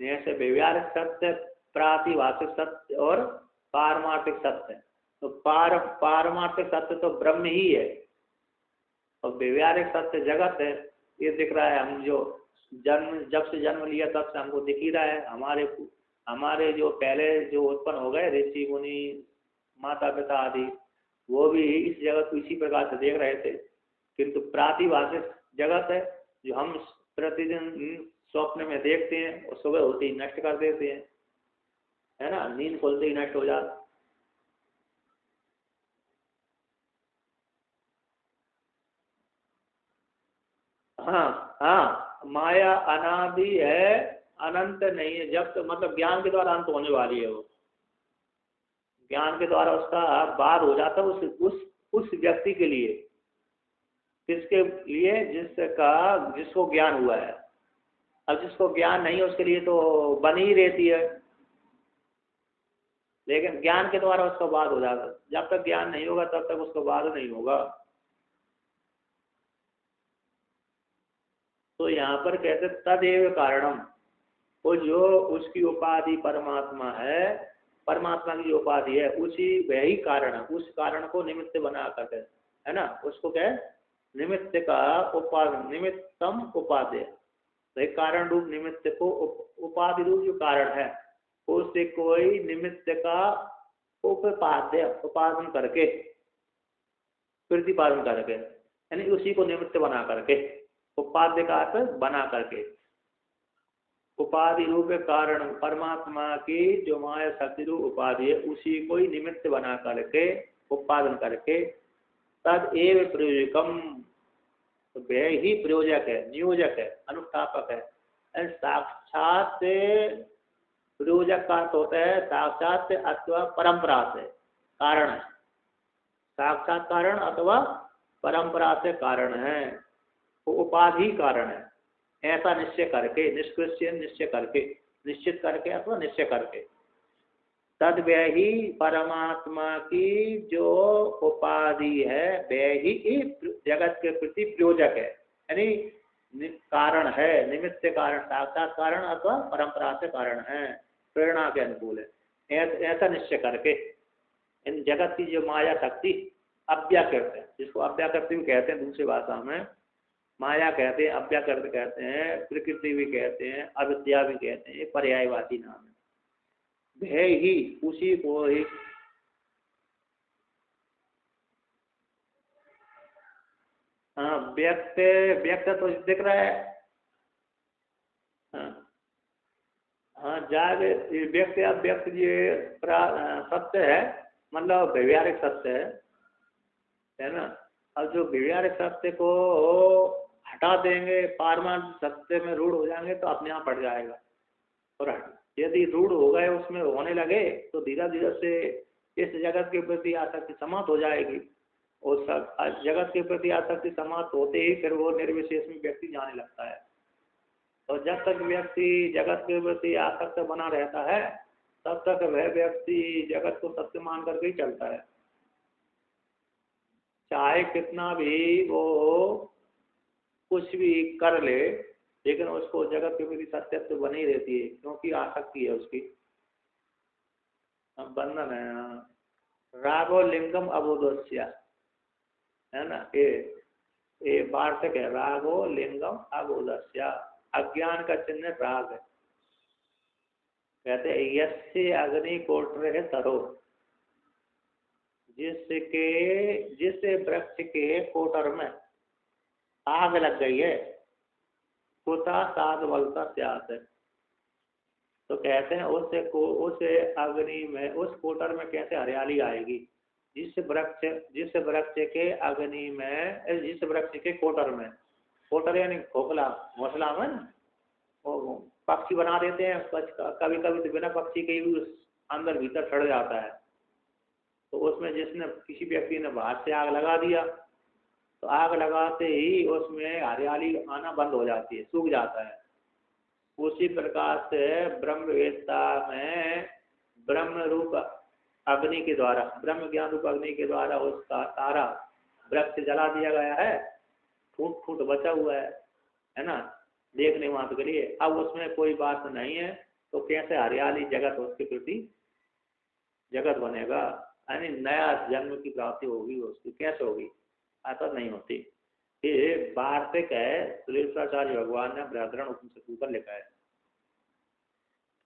जैसे व्यवहारिक सत्य, प्रातिभाषिक सत्य और पारमार्थिक सत्य, तो पारमार्थिक सत्य तो ब्रह्म ही है, और व्यवहारिक सत्य जगत है। ये दिख रहा है, हम जो जब से जन्म लिया तब से हमको दिख ही रहा है, हमारे जो पहले जो उत्पन्न हो गए ऋषि मुनि माता पिता आदि, वो भी इस जगत को इसी प्रकार से देख रहे थे, किंतु प्रातिभाषिक जगत है जो हम प्रतिदिन स्वप्न में देखते हैं और सुबह होते ही नष्ट कर देते हैं, है ना, नींद खुलते ही नष्ट हो जाता। हाँ, माया अनादि है, अनंत नहीं है, जब तो मतलब ज्ञान के द्वारा अंत होने वाली है, वो ज्ञान के द्वारा उसका बाद हो जाता है उस व्यक्ति के लिए, किसके लिए, जिसको ज्ञान हुआ है। अब जिसको ज्ञान नहीं है उसके लिए तो बनी ही रहती है, लेकिन ज्ञान के द्वारा उसका बाद हो जाता है। जब तक ज्ञान नहीं होगा तब तक उसका बाद नहीं होगा। तो यहाँ पर कहते तदेव कारणम, वो जो उसकी उपाधि परमात्मा है, परमात्मा की जो उपाधि है उसी वही कारण है, उस कारण को निमित्त बना करके, है ना, उसको क्या है, निमित्त का निमित्तम उपादेय, तो एक कारण रूप निमित्त को उपाधि रूप जो कारण है उससे कोई निमित्त का उपादन करके, प्रतिपादन करके, यानी उसी को निमित्त बना करके, उपाद्य का अर्थ बना करके, उपाधि रूप कारण परमात्मा की जो माया शक्ति रूप उपाधि है उसी को ही निमित्त बना करके, उत्पादन करके, तद एव प्रयोजकम, वह ही प्रयोजक है, नियोजक है, अनुष्ठापक है। साक्षात प्रयोजक का अर्थ होता है साक्षात अथवा परंपरा से कारण है, साक्षात कारण अथवा परंपरा से कारण है, वो उपाधि कारण है, ऐसा निश्चय करके, निष्कृष्य निश्चय करके, निश्चित करके अथवा निश्चय करके, तद वह ही परमात्मा की जो उपाधि है वह ही जगत के प्रति प्रयोजक है, यानी कारण है, निमित्त कारण, साक्षात कारण अथवा परंपरा से कारण है, प्रेरणा के अनुकूल है, ऐसा निश्चय करके इन जगत की जो माया शक्ति अव्याकृत है, जिसको अव्याकृत भी कहते हैं दूसरी भाषा में, माया कहते हैं, अव्याकृत कहते हैं, प्रकृति भी कहते हैं, अविद्या भी कहते हैं, पर्यायवाची नाम है। वह ही, उसी को ही, हाँ व्यक्त, व्यक्त तो दिख रहा है, हाँ हाँ जागे व्यक्त अव्यक्त ये सत्य है, मतलब व्यवहारिक सत्य है ना। अब जो व्यवहारिक सत्य को हटा देंगे, पारमार्थिक सत्य में रूढ़ हो जाएंगे तो अपने आप हट जाएगा, और यदि रूढ़ हो गए उसमें होने लगे तो धीरे धीरे से इस जगत के प्रति आसक्ति समाप्त हो जाएगी, और जगत के प्रति आसक्ति समाप्त होते ही फिर वो निर्विशेष में व्यक्ति जाने लगता है। तो जब तक व्यक्ति जगत के प्रति आसक्त बना रहता है तब तक वह व्यक्ति जगत को सत्य मान करके ही चलता है, चाहे कितना भी वो कुछ भी कर ले, लेकिन उसको जगत के प्रति सत्यत्व बनी रहती है, क्योंकि आसक्ति है उसकी, बंधन है। रागो लिंगम अबोधस्या, है ना, ये वार्तक है, रागो लिंगम अबोधस्या, अज्ञान का चिन्ह राग है। कहते हैं यस्य अग्नि कोट्र है तरो, जिस वृक्ष के कोटर में आग लग गई है, कुता साध बलता त्यात है, तो कहते हैं उस अग्नि में, उस कोटर में कैसे हरियाली आएगी, जिस वृक्ष के अग्नि में, जिस वृक्ष के कोटर में, कोटर यानी खोखला घोंसला में वो पक्षी बना देते हैं, कभी कभी तो बिना पक्षी के भी उस अंदर भीतर सड़ जाता है, तो उसमें जिसने किसी व्यक्ति ने बाहर से आग लगा दिया, तो आग लगाते ही उसमें हरियाली आना बंद हो जाती है, सूख जाता है। उसी प्रकार से ब्रह्मवेत्ता में ब्रह्म रूप अग्नि के द्वारा, ब्रह्म ज्ञान रूप अग्नि के द्वारा उसका सारा वृक्ष जला दिया गया है, फूट फूट बचा हुआ है ना, देखने मात्र के लिए। अब उसमें कोई बात नहीं है तो कैसे हरियाली जगत उसके प्रति जगत बनेगा, यानी नया जन्म की प्राप्ति होगी उसकी, कैसे होगी, ऐसा नहीं होती। ये वार्तिक है, सुरेश्वराचार्य भगवान ने बृहदारण्यक उपनिषद ऊपर लिखा है।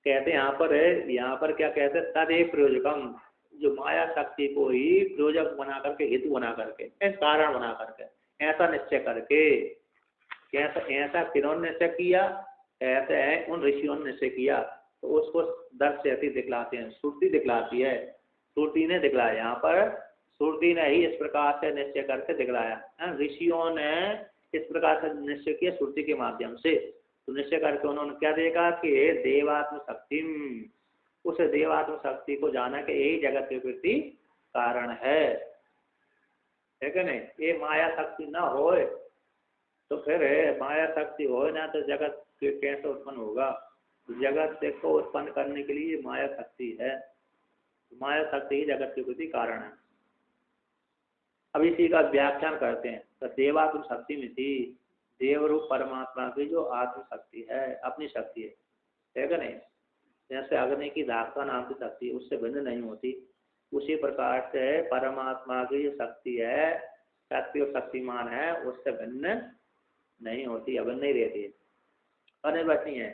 कहते यहाँ पर क्या कहते हैं, तदेव प्रयोजकम, जो माया शक्ति को ही प्रयोजक बना करके, हेतु बना करके, कारण बना करके, ऐसा निश्चय करके, ऐसा किन्होंने निश्चय किया, ऐसे है उन ऋषियों ने निश्चय किया, तो उसको दर्शयति दिखलाते हैं, श्रुति दिखलाती है, श्रुति ने दिखलाया, यहाँ पर श्रुति ने ही इस प्रकार से निश्चय करके दिखलाया। ऋषियों ने इस प्रकार से निश्चय किया श्रुति के माध्यम से, तो निश्चय करके उन्होंने क्या देखा कि देवात्म शक्ति, उस देवात्म शक्ति को जाना कि यही जगत के प्रति कारण है कि नहीं। ये माया शक्ति न हो तो फिर माया शक्ति हो ना तो जगत कैसे उत्पन्न होगा, जगत को उत्पन्न करने के लिए माया शक्ति है, माया शक्ति ही जगत के प्रति कारण है। अब इसी का व्याख्यान करते हैं, तो देवात्म शक्ति में थी, देवरूप परमात्मा की जो आत्म शक्ति है, अपनी शक्ति है कि नहीं। जैसे अग्नि की धात्ता नाम की शक्ति उससे भिन्न नहीं होती, उसी प्रकार से परमात्मा की जो शक्ति है, शक्ति और शक्तिमान है, उससे भिन्न नहीं होती, अभिन्न नहीं रहती है। अनिर्वचनीय है,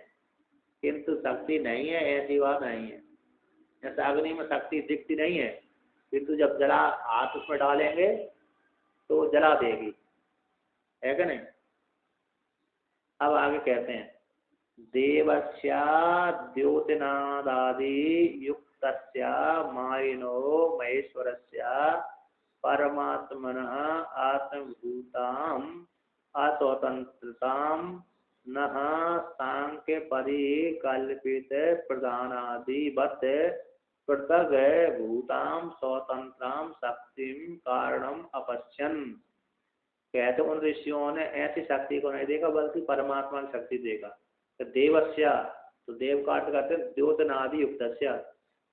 किंतु शक्ति नहीं है ऐसी बात नहीं है। जैसे अग्नि में शक्ति दिखती नहीं है, किंतु जब जला हाथ उसमें डालेंगे तो जला देगी, है कि नहीं। अब आगे कहते हैं देवस्या द्योतनादादि युक्तस्या मायिनो महेश्वरस्या परमात्मनः आत्मभूताम् अस्वतंत्रताम् नः सांख्य परिकल्पित प्रधानादिवत् पृथग भूताम स्वतंत्राम शक्तिम कारणम अपश्यन्। कहते उन ऋषियों ने ऐसी शक्ति को नहीं देखा बल्कि परमात्मा की शक्ति देखा। तो देवस्या, तो देव का अर्थ करते द्योतनादि युक्तस्या,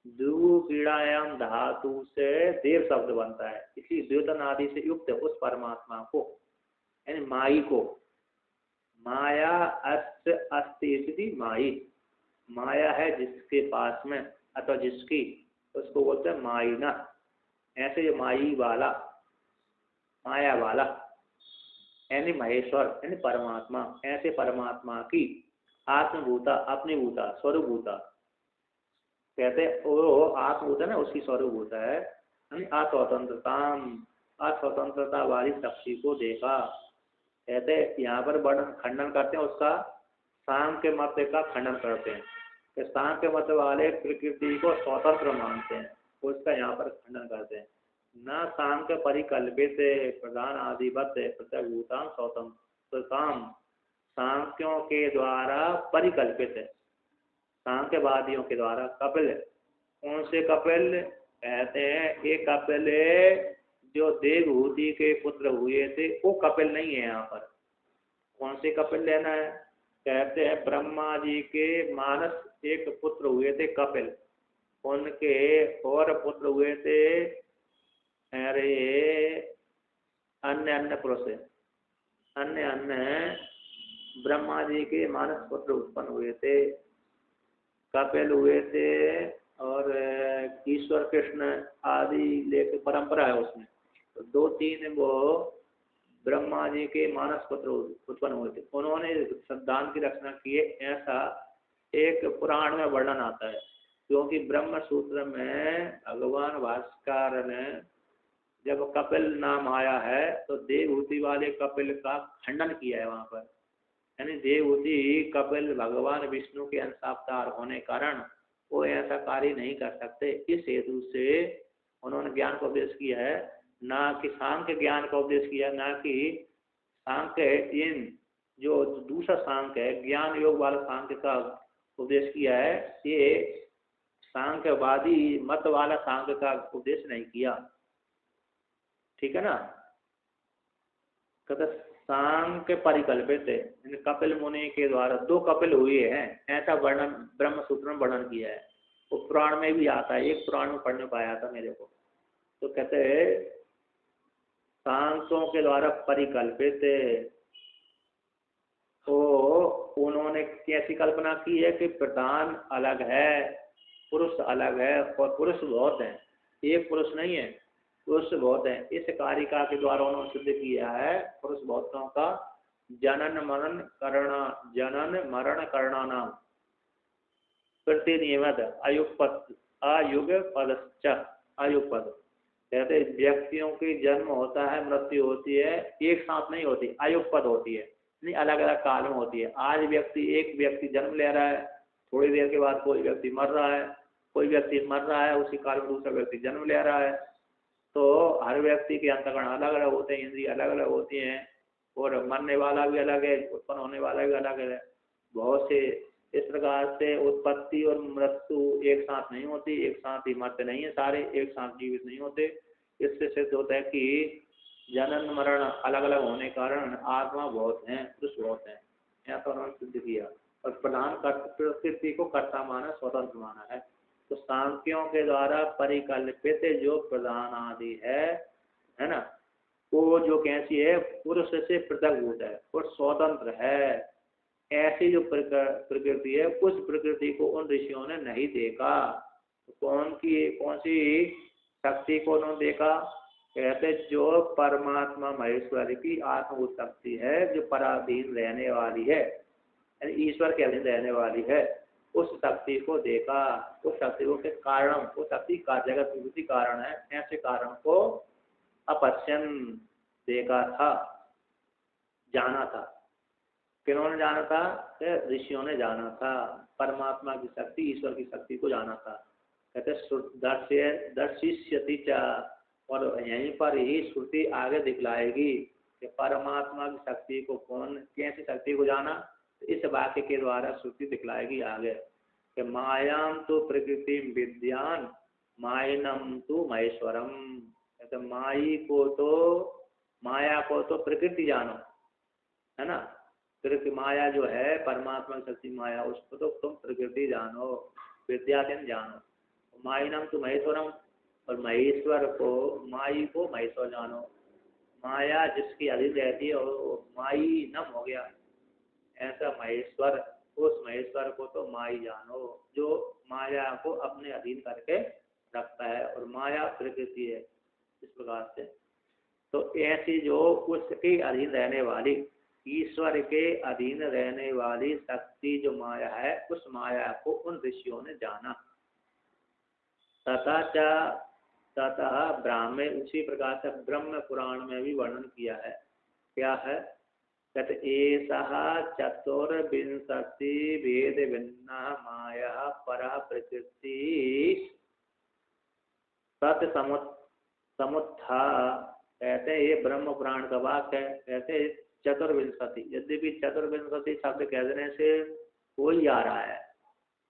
द्यू पीड़ायाम धातु से देव शब्द बनता है, इसलिए द्योतनादि से युक्त उस परमात्मा को यानी माई को, माया अस्त अस्ति स्थिति माई, माया है जिसके पास में अथवा जिसकी, उसको बोलते हैं माई ना। ऐसे जो माई वाला, माया वाला यानी महेश्वर यानी परमात्मा, ऐसे परमात्मा की आत्मभूता अपनी भूता स्वरूभूता, कहते वो आत्मभूता ना उसकी स्वरूभूता है, यानी अस्वतंत्रताम अस्वतंत्रता वाली शक्ति को देखा। कहते यहाँ पर वर्णन खंडन करते हैं उसका, सांख्य मत का खंडन करते हैं कि सांख्य मत वाले प्रकृति को स्वतंत्र मानते हैं, उसका यहाँ पर खंडन करते हैं। न सांख्य परिकल्पित प्रधान आदिवत प्रत्यभूताम स्वतंत्रताम, सांख्यों के द्वारा परिकल्पित है, सांख्यवादियों के द्वारा। कपिल, कौन से कपिल कहते हैं, एक कपिल जो देवहूति के पुत्र हुए थे वो कपिल नहीं है यहाँ पर। कौन से कपिल लेना है, कहते हैं ब्रह्मा जी के मानस एक पुत्र हुए थे कपिल, उनके और पुत्र हुए थे अरे अन्य अन्य पुरुष, अन्य अन्य ब्रह्मा जी के मानस पुत्र उत्पन्न हुए थे, कपिल हुए थे और ईश्वर कृष्ण आदि लेकर परंपरा है उसमें, तो दो तीन वो ब्रह्मा जी के मानस पुत्र उत्पन्न हुए थे, उन्होंने संतान की रचना किए, ऐसा एक पुराण में वर्णन आता है। क्योंकि ब्रह्म सूत्र में भगवान भास्कर ने जब कपिल नाम आया है तो देवहूति वाले कपिल का खंडन किया है वहां पर, यानी देवहूति कपिल भगवान विष्णु के अंश अवतार होने कारण वो ऐसा कार्य नहीं कर सकते, इस हेतु से उन्होंने ज्ञान का उपदेश किया है, ना कि सांख्य ज्ञान का उपदेश किया है, ना कि सांख्य इन जो दूसरा सांख्य है ज्ञान योग वाला सांख्य का उपदेश किया है, ये सांख्यवादी मत वाला सांख्य का उपदेश नहीं किया, ठीक है ना। कहते सांख्य परिकल्पित है, कपिल मुनि के द्वारा दो कपिल हुए हैं ऐसा वर्णन ब्रह्म सूत्र में वर्णन किया है, वो पुराण में भी आता है, एक पुराण में पढ़ने को आया था मेरे को। तो कहते हैं सांख्यों के द्वारा परिकल्पित, तो उन्होंने कैसी कल्पना की है कि प्रधान अलग है, पुरुष अलग है, और पुरुष बहुत हैं, एक पुरुष नहीं है, पुरुष बहुत हैं। इस कारिका के द्वारा उन्होंने सिद्ध किया है पुरुष बहुतों का जनन मरण करना नाम प्रतिनियमित अयुगपद अयुगपद, कहते व्यक्तियों की जन्म होता है मृत्यु होती है, एक साथ नहीं होती, अयुगपद होती है, नहीं अलग अलग काल में होती है। आज एक व्यक्ति जन्म ले रहा है, थोड़ी देर के बाद कोई व्यक्ति मर रहा है, कोई व्यक्ति मर रहा है उसी काल में दूसरा व्यक्ति जन्म ले रहा है। तो हर व्यक्ति के अंतःकरण अलग अलग होते हैं, इंद्रिय अलग अलग होती हैं, और मरने वाला भी अलग है, उत्पन्न होने वाला भी अलग है। बहुत से इस प्रकार से उत्पत्ति और मृत्यु एक साथ नहीं होती, एक साथ ही मरते नहीं है, सारे एक साथ जीवित नहीं होते। इससे सिद्ध होता है कि जनन मरण अलग अलग होने के कारण आत्मा बहुत हैं, पुरुष बहुत हैं, ऐसा उन्होंने सिद्ध किया। और प्रधान प्रकृति को कर्ता माना, स्वतंत्र माना है। तो सांख्यों के द्वारा परिकल्पित जो प्रधान आदि है ना, वो जो कैसी है पुरुष से पृथक भूत है और स्वतंत्र है, ऐसी जो प्रकृति है उस प्रकृति को उन ऋषियों ने नहीं देखा। तो कौन सी शक्ति को उन्होंने देखा, कहते जो परमात्मा महेश्वर की आत्मभूत शक्ति है जो पराधीन रहने वाली है, यानी ईश्वर के अधीन रहने वाली है, उस शक्ति को देखा, उस शक्ति को के कारण, उस शक्ति का जगत विभूति कारण है, ऐसे कारण को अपश्यन देखा था, जाना था। किन्होंने जाना था? ऋषियों ने जाना था। परमात्मा की शक्ति, ईश्वर की शक्ति को जाना था। कहते दर्शिष्यति च, और यहीं पर ही श्रुति आगे दिखलाएगी कि परमात्मा की शक्ति को कौन, कैसी शक्ति को जाना। इस वाक्य के द्वारा श्रुति दिखलाएगी आगे कि मायाम तो प्रकृति विद्यान मायनम तो महेश्वरम। कहते माई को तो, माया को तो प्रकृति जानो, है ना। प्रकृति माया जो है परमात्मा की शक्ति माया, उसको तो तुम प्रकृति जानो, विद्याधीन जानो। मायनम तो महेश्वरम, और महेश्वर को, माई को महेश्वर जानो। माया जिसकी अधीन रहती है और माई नम हो गया, ऐसा महेश्वर, उस महेश्वर को तो माई जानो जो माया को अपने अधीन करके रखता है, और माया प्रकृति है। इस प्रकार से तो ऐसी जो उसके अधीन रहने वाली, ईश्वर के अधीन रहने वाली शक्ति जो माया है, उस माया को उन ऋषियों ने जाना। तथा ब्राह्मण, उसी प्रकार से ब्रह्म पुराण में भी वर्णन किया है। क्या है? कहते एषः चतुर्विंशति भेद भिन्ना माया परा प्रकृति सत्य समुत्था। कहते ये ब्रह्म पुराण का वाक्य है। कहते चतुर्विंशति, यद्यपि चतुर्विंशति शब्द कह देने से कोई आ रहा है,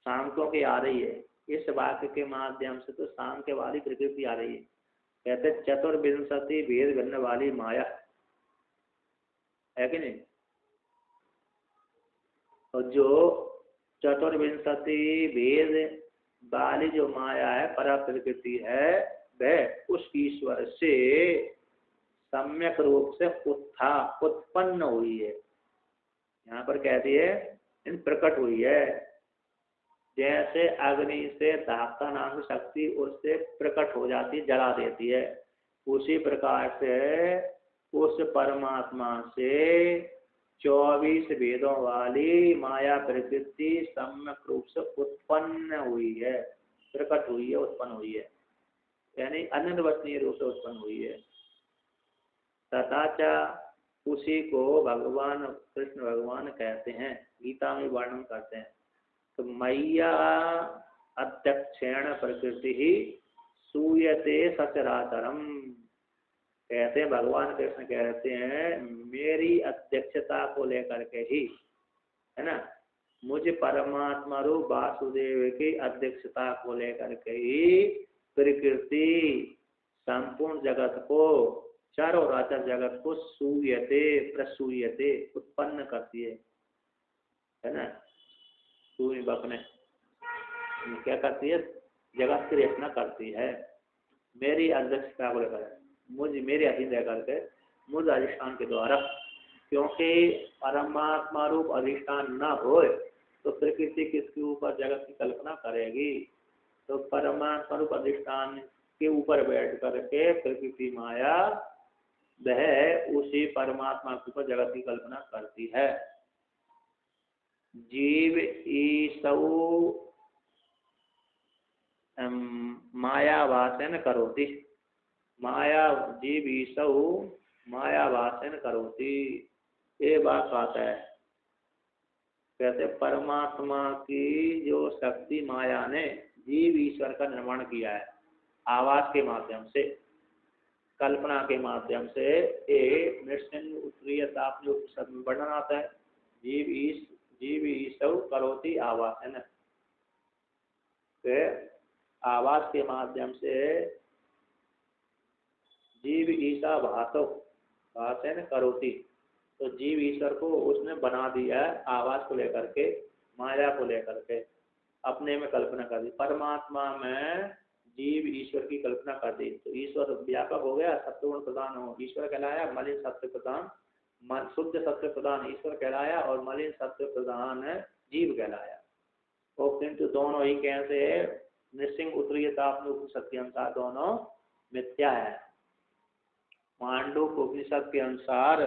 सांख्यों की आ रही है, इस वाक्य के माध्यम से तो सांख्य वाली प्रकृति आ रही है। कहते चतुर्विंशति भेद भिन्न वाली माया है कि नहीं। और जो चतुर्विंशति भेद वाली जो माया है, परा प्रकृति है, वह उस ईश्वर से सम्यक रूप से उत्पन्न हुई है। यहाँ पर कहती है इन प्रकट हुई है। जैसे अग्नि से धाता नाम शक्ति उससे प्रकट हो जाती, जला देती है, उसी प्रकार से उस परमात्मा से 24 वेदों वाली माया प्रकृति सम्यक रूप से उत्पन्न हुई है, प्रकट हुई है, उत्पन्न हुई है, यानी अनिर्वचनीय रूप से उत्पन्न हुई है। तथा उसी को भगवान कृष्ण भगवान कहते हैं, गीता में वर्णन करते हैं। तो मैया अध्यक्षेण प्रकृति ही सूयते सचराचरम। कहते हैं भगवान कृष्ण कहते हैं मेरी अध्यक्षता को लेकर के ही, है ना, मुझे परमात्मा रूप वासुदेव की अध्यक्षता को लेकर के ही प्रकृति संपूर्ण जगत को, चर और अचर जगत को सूयते प्रसूयते उत्पन्न करती है ना। सूर्य बकने क्या करती है? जगत की रचना करती है मेरी अध्यक्षता को लेकर, मुझे मेरे अधीन रह करके, मुझ अधिष्ठान के द्वारा। क्योंकि परमात्मा रूप अधिष्ठान न हो तो प्रकृति किसके ऊपर जगत की कल्पना करेगी। तो परमात्मा रूप अधिष्ठान के ऊपर बैठ करके प्रकृति माया वह उसी परमात्मा के ऊपर जगत की कल्पना करती है। जीव ईसौ मायावासेन करोति, माया जीव ईसौ मायावासेन करोति, ये बात आता है। कहते परमात्मा की जो शक्ति माया ने जीव ईश्वर का निर्माण किया है, आवास के माध्यम से, कल्पना के माध्यम से। एक नृसिंह उत्तरीय ताप जो शब्द में वर्णन आता है, जीव ईसौ करोति आवासेन, आवास के माध्यम से जीव ईसा भासेन करोति। तो जीव ईश्वर को उसने बना दिया है आवास को लेकर के, माया को लेकर के, अपने में कल्पना कर दी। परमात्मा में जीव ईश्वर की कल्पना कर दी तो ईश्वर व्यापक हो गया, सत्वगुण प्रधान हो, ईश्वर कहलाया। मलिन सत्व प्रधान, शुद्ध सत्व प्रधान ईश्वर कहलाया, और मलिन सत्व प्रधान जीव कहलाया। तो किंतु दोनों ही कैसे है? नृसिंह उत्तरीय उपनिषद के अनुसार दोनों मिथ्या है। मांडूक्य उपनिषद के अनुसार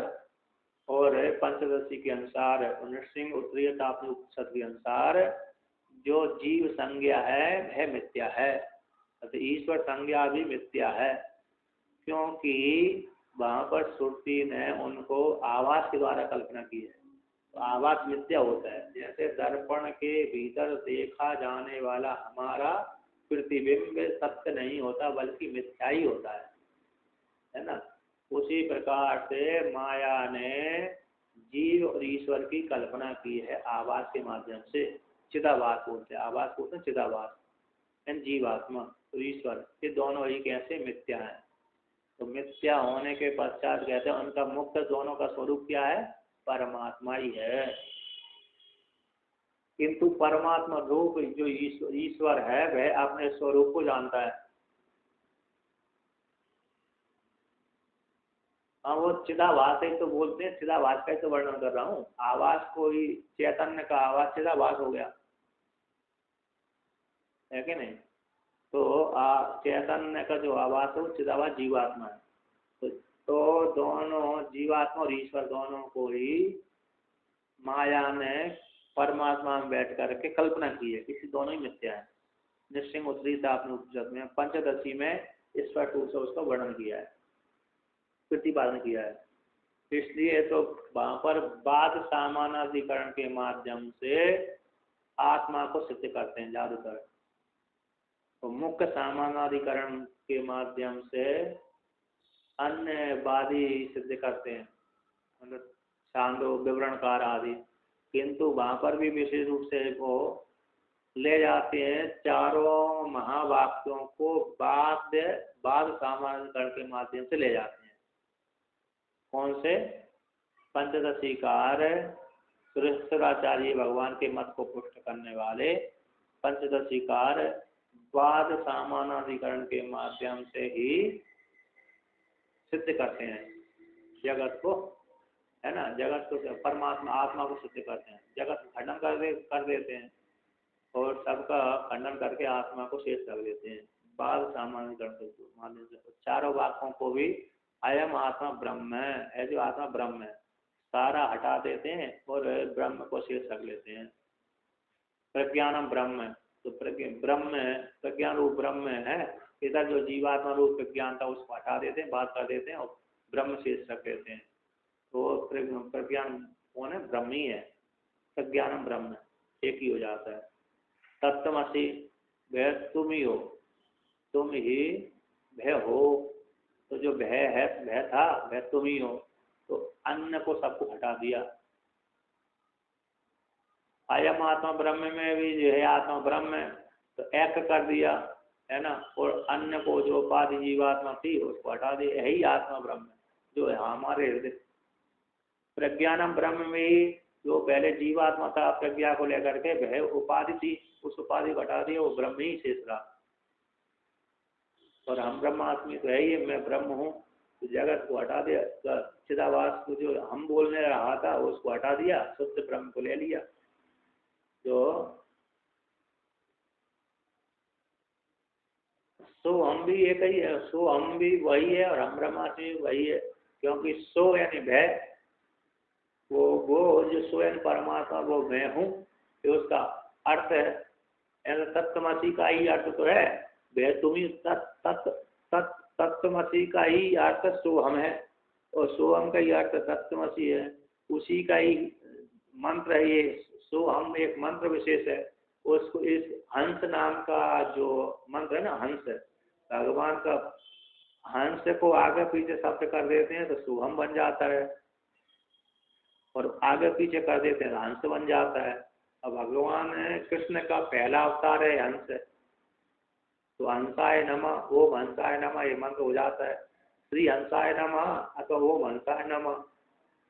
और पंचदशी के अनुसार नृसिंह उत्तरीय ताप उपनिषद के अनुसार जो जीव संज्ञा है वह मिथ्या है, अतः ईश्वर संज्ञा भी मिथ्या है, क्योंकि वहां पर श्रुति ने उनको आवाज के द्वारा कल्पना की है। तो आवाज मिथ्या होता है, जैसे दर्पण के भीतर देखा जाने वाला हमारा प्रतिबिंब सत्य नहीं होता बल्कि मिथ्या ही होता है ना। उसी प्रकार से माया ने जीव और ईश्वर की कल्पना की है आवाज के माध्यम से। चिदाभास बोलते हैं, आवाज बोलते हैं चिदाभास, एंड जीवात्मा और ईश्वर ये दोनों ही कैसे मिथ्या है। तो मिथ्या होने के पश्चात कहते हैं उनका मुक्त दोनों का स्वरूप क्या है, परमात्मा ही है। किंतु परमात्मा रूप जो ईश्वर है वह अपने स्वरूप को जानता है। हाँ वो चिदाभास ही तो बोलते हैं, चिदाभास का ही तो वर्णन कर रहा हूँ। आवाज को ही चैतन्य का आवाज चिदाभास हो गया है कि नहीं। तो चैतन्य का जो आवाज है वो चिदाभास जीवात्मा है। तो दोनों जीवात्मा और ईश्वर दोनों को ही माया ने परमात्मा में बैठ करके कल्पना की है, किसी दोनों ही मिथ्या है। नृसिंह उत्तरी ताप उपनिषद में पंचदशी में स्पष्ट रूप से उसका वर्णन किया है, प्रतिपादन किया है। इसलिए तो वहां पर बाद सामानाधिकरण के माध्यम से आत्मा को सिद्ध करते हैं जादूगर, तो मुख्य सामानाधिकरण के माध्यम से अन्य वादी सिद्ध करते हैं, मतलब छांदो विवरणकार आदि। किंतु वहां पर भी विशेष रूप से वो ले जाते हैं चारों महावाक्यों को बाद सामानाधिकरण के माध्यम से ले जाते हैं। कौन से? पंचदशीकार सुरेश्वराचार्य भगवान के मत को पुष्ट करने वाले पंचदशीकार बाद सामानाधिकरण के माध्यम से ही सिद्ध करते हैं जगत को, है ना। जगत को परमात्मा आत्मा को सिद्ध करते हैं, जगत खंडन कर देते हैं और सबका खंडन करके आत्मा को शेष रख देते हैं बाद सामान्यकरण के माध्यम से। चारों वाक्यों को भी अयम आत्मा ब्रह्म है, जो आत्मा ब्रह्म है सारा हटा देते हैं और ब्रह्म को शेष रख लेते हैं। प्रज्ञानम ब्रह्म, तो ब्रह्म प्रज्ञान रूप ब्रह्म है, इधर जो जीवात्मा रूप प्रज्ञान था उसको हटा देते हैं, बात कर देते हैं और ब्रह्म शेष रख लेते हैं। तो प्रज्ञान कौन है? ब्रह्म ही है, प्रज्ञानम ब्रह्म एक ही हो जाता है। तत्वमसि वह तुम ही हो, तुम ही वह हो, तो जो वह था वह तुम ही हो, तो अन्य को सबको हटा दिया। अयम आत्मा ब्रह्म में भी जो है आत्मा ब्रह्म है तो एक कर दिया, है ना, और अन्य को जो उपाधि जीवात्मा थी उसको हटा दिया, यही आत्मा ब्रह्म जो है हमारे हृदय। प्रज्ञानम ब्रह्म में ही जो पहले जीवात्मा था प्रज्ञा को लेकर के वह उपाधि थी, उस उपाधि को हटा दिया, वो ब्रह्म ही शेष रहा। और हम ब्रह्मास्मि तो है ही, मैं ब्रह्म हूँ, तो जगत को हटा दिया, चिदाभास को जो हम बोलने रहा था उसको हटा दिया, शुद्ध ब्रह्म को ले लिया। तो सो हम भी एक ही है, सो हम भी वही है और हम ब्रह्मास्मि वही है, क्योंकि सो यानी भय, वो जो स्वयं परमात्मा वो मैं हूँ, तो उसका अर्थ है तत्वमसि का ही अर्थ तो है वह तुम ही, तत्वमसि का ही अर्थ सोहम है और सोहम का ही अर्थ तत्वमसि है, उसी का ही मंत्र है ये। सोहम एक मंत्र विशेष है, उसको इस हंस नाम का जो मंत्र है ना, हंस भगवान का, हंस को आगे पीछे शब्द कर देते हैं तो सोहम बन जाता है, और आगे पीछे कर देते हैं हंस बन जाता है। अब भगवान कृष्ण का पहला अवतार है हंस, तो हंसाय नमः, ओम हंसाय नमः ये मंत्र हो जाता है। श्री हंसाय नमः अथवा ओम हंसाय नमः,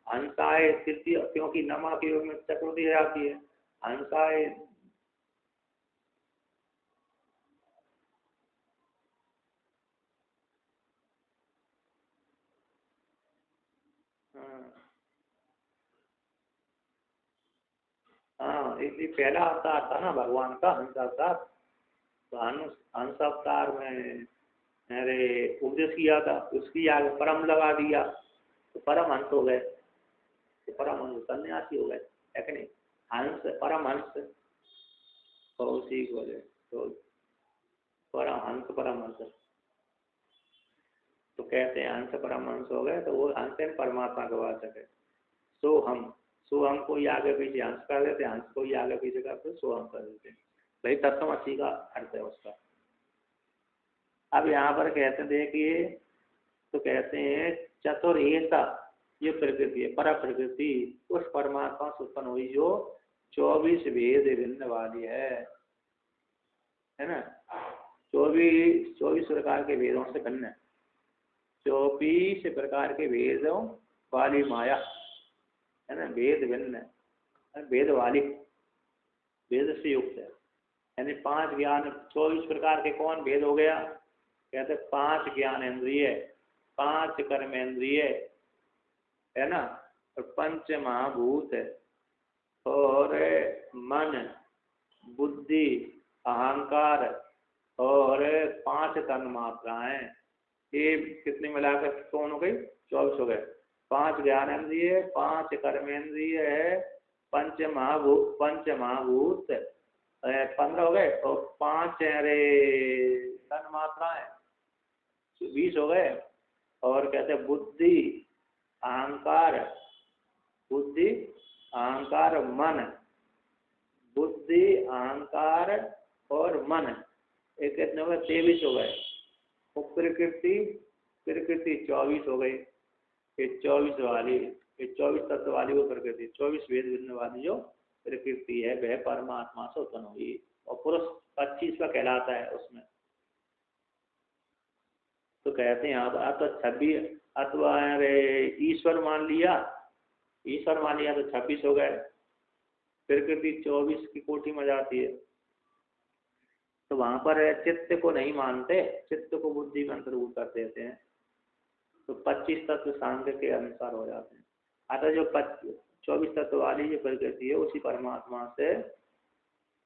हंसाय तृतीय, क्योंकि नमः के योग में चतुर्थी आती है, हंसाय हाँ, इसलिए पहला अवतार था ना भगवान का हंस अवतार, तो हंस अवतार में अरे उपदेश किया था, उसकी आगे परम लगा दिया तो परम हंस हो गए। तो परमहंस सन्यासी हो गए, है कि नहीं। हंस परमहंस कौशिक बोले तो परमहंस परमहंस, तो कहते हैं हंस परमहंस हो गए, तो वो हंस परमात्मा का वाचक है। सो हम को ही आगे पीछे हंस कर देते, हंस को ही आगे पीछे करते सो हम कर देते, भाई तत्वमसी का अर्थ है उसका। अब यहाँ पर कहते हैं देखिए, तो कहते हैं चतुर्एता, ये प्रकृति है, पर प्रकृति उस परमात्मा से उत्पन्न हुई जो 24 भेद भिन्न वाली है ना। 24 प्रकार के भेदों से भिन्न है, 24 प्रकार के भेदों वाली माया है ना, भेद भिन्न है, भेद वाली, भेद से युक्त है, यानी 5 ज्ञान, 24 प्रकार के कौन भेद हो गया, कहते 5 ज्ञानेंद्रिय, 5 कर्मेंद्रिय है ना, और 5 महाभूत और मन बुद्धि अहंकार और 5 तन मात्राएं, ये कितनी मिलाकर कौन हो गई, 24 हो गए। 5 ज्ञानेंद्रिय, 5 कर्मेंद्रिय है, 5 महाभूत 15 हो गए, और 5 अरे तन मात्राएं 20 हो गए, और कहते बुद्धि अहंकार, बुद्धि अहंकार मन, बुद्धि अहंकार और मन, एक कितने हो गए, 23 हो गए। और प्रकृति 24 हो गई, ये 24 वाली, ये 24 तत्व वाली वो प्रकृति, 24 भेद भिन्न वाली जो प्रकृति है वह परमात्मा से उत्पन्न हुई, और पुरुष 25 का कहलाता है उसमें। तो कहते हैं यहाँ तो 26, अथवा ईश्वर मान लिया, तो 26 हो गए, प्रकृति 24 की कोटि में जाती है। तो वहां पर चित्त को नहीं मानते, चित्त को बुद्धि में अंतर्भूत कर देते हैं, तो 25 तत्व सांख्य के अनुसार हो जाते हैं। अतः जो 24 तत्व वाली जो प्रकृति है उसी परमात्मा से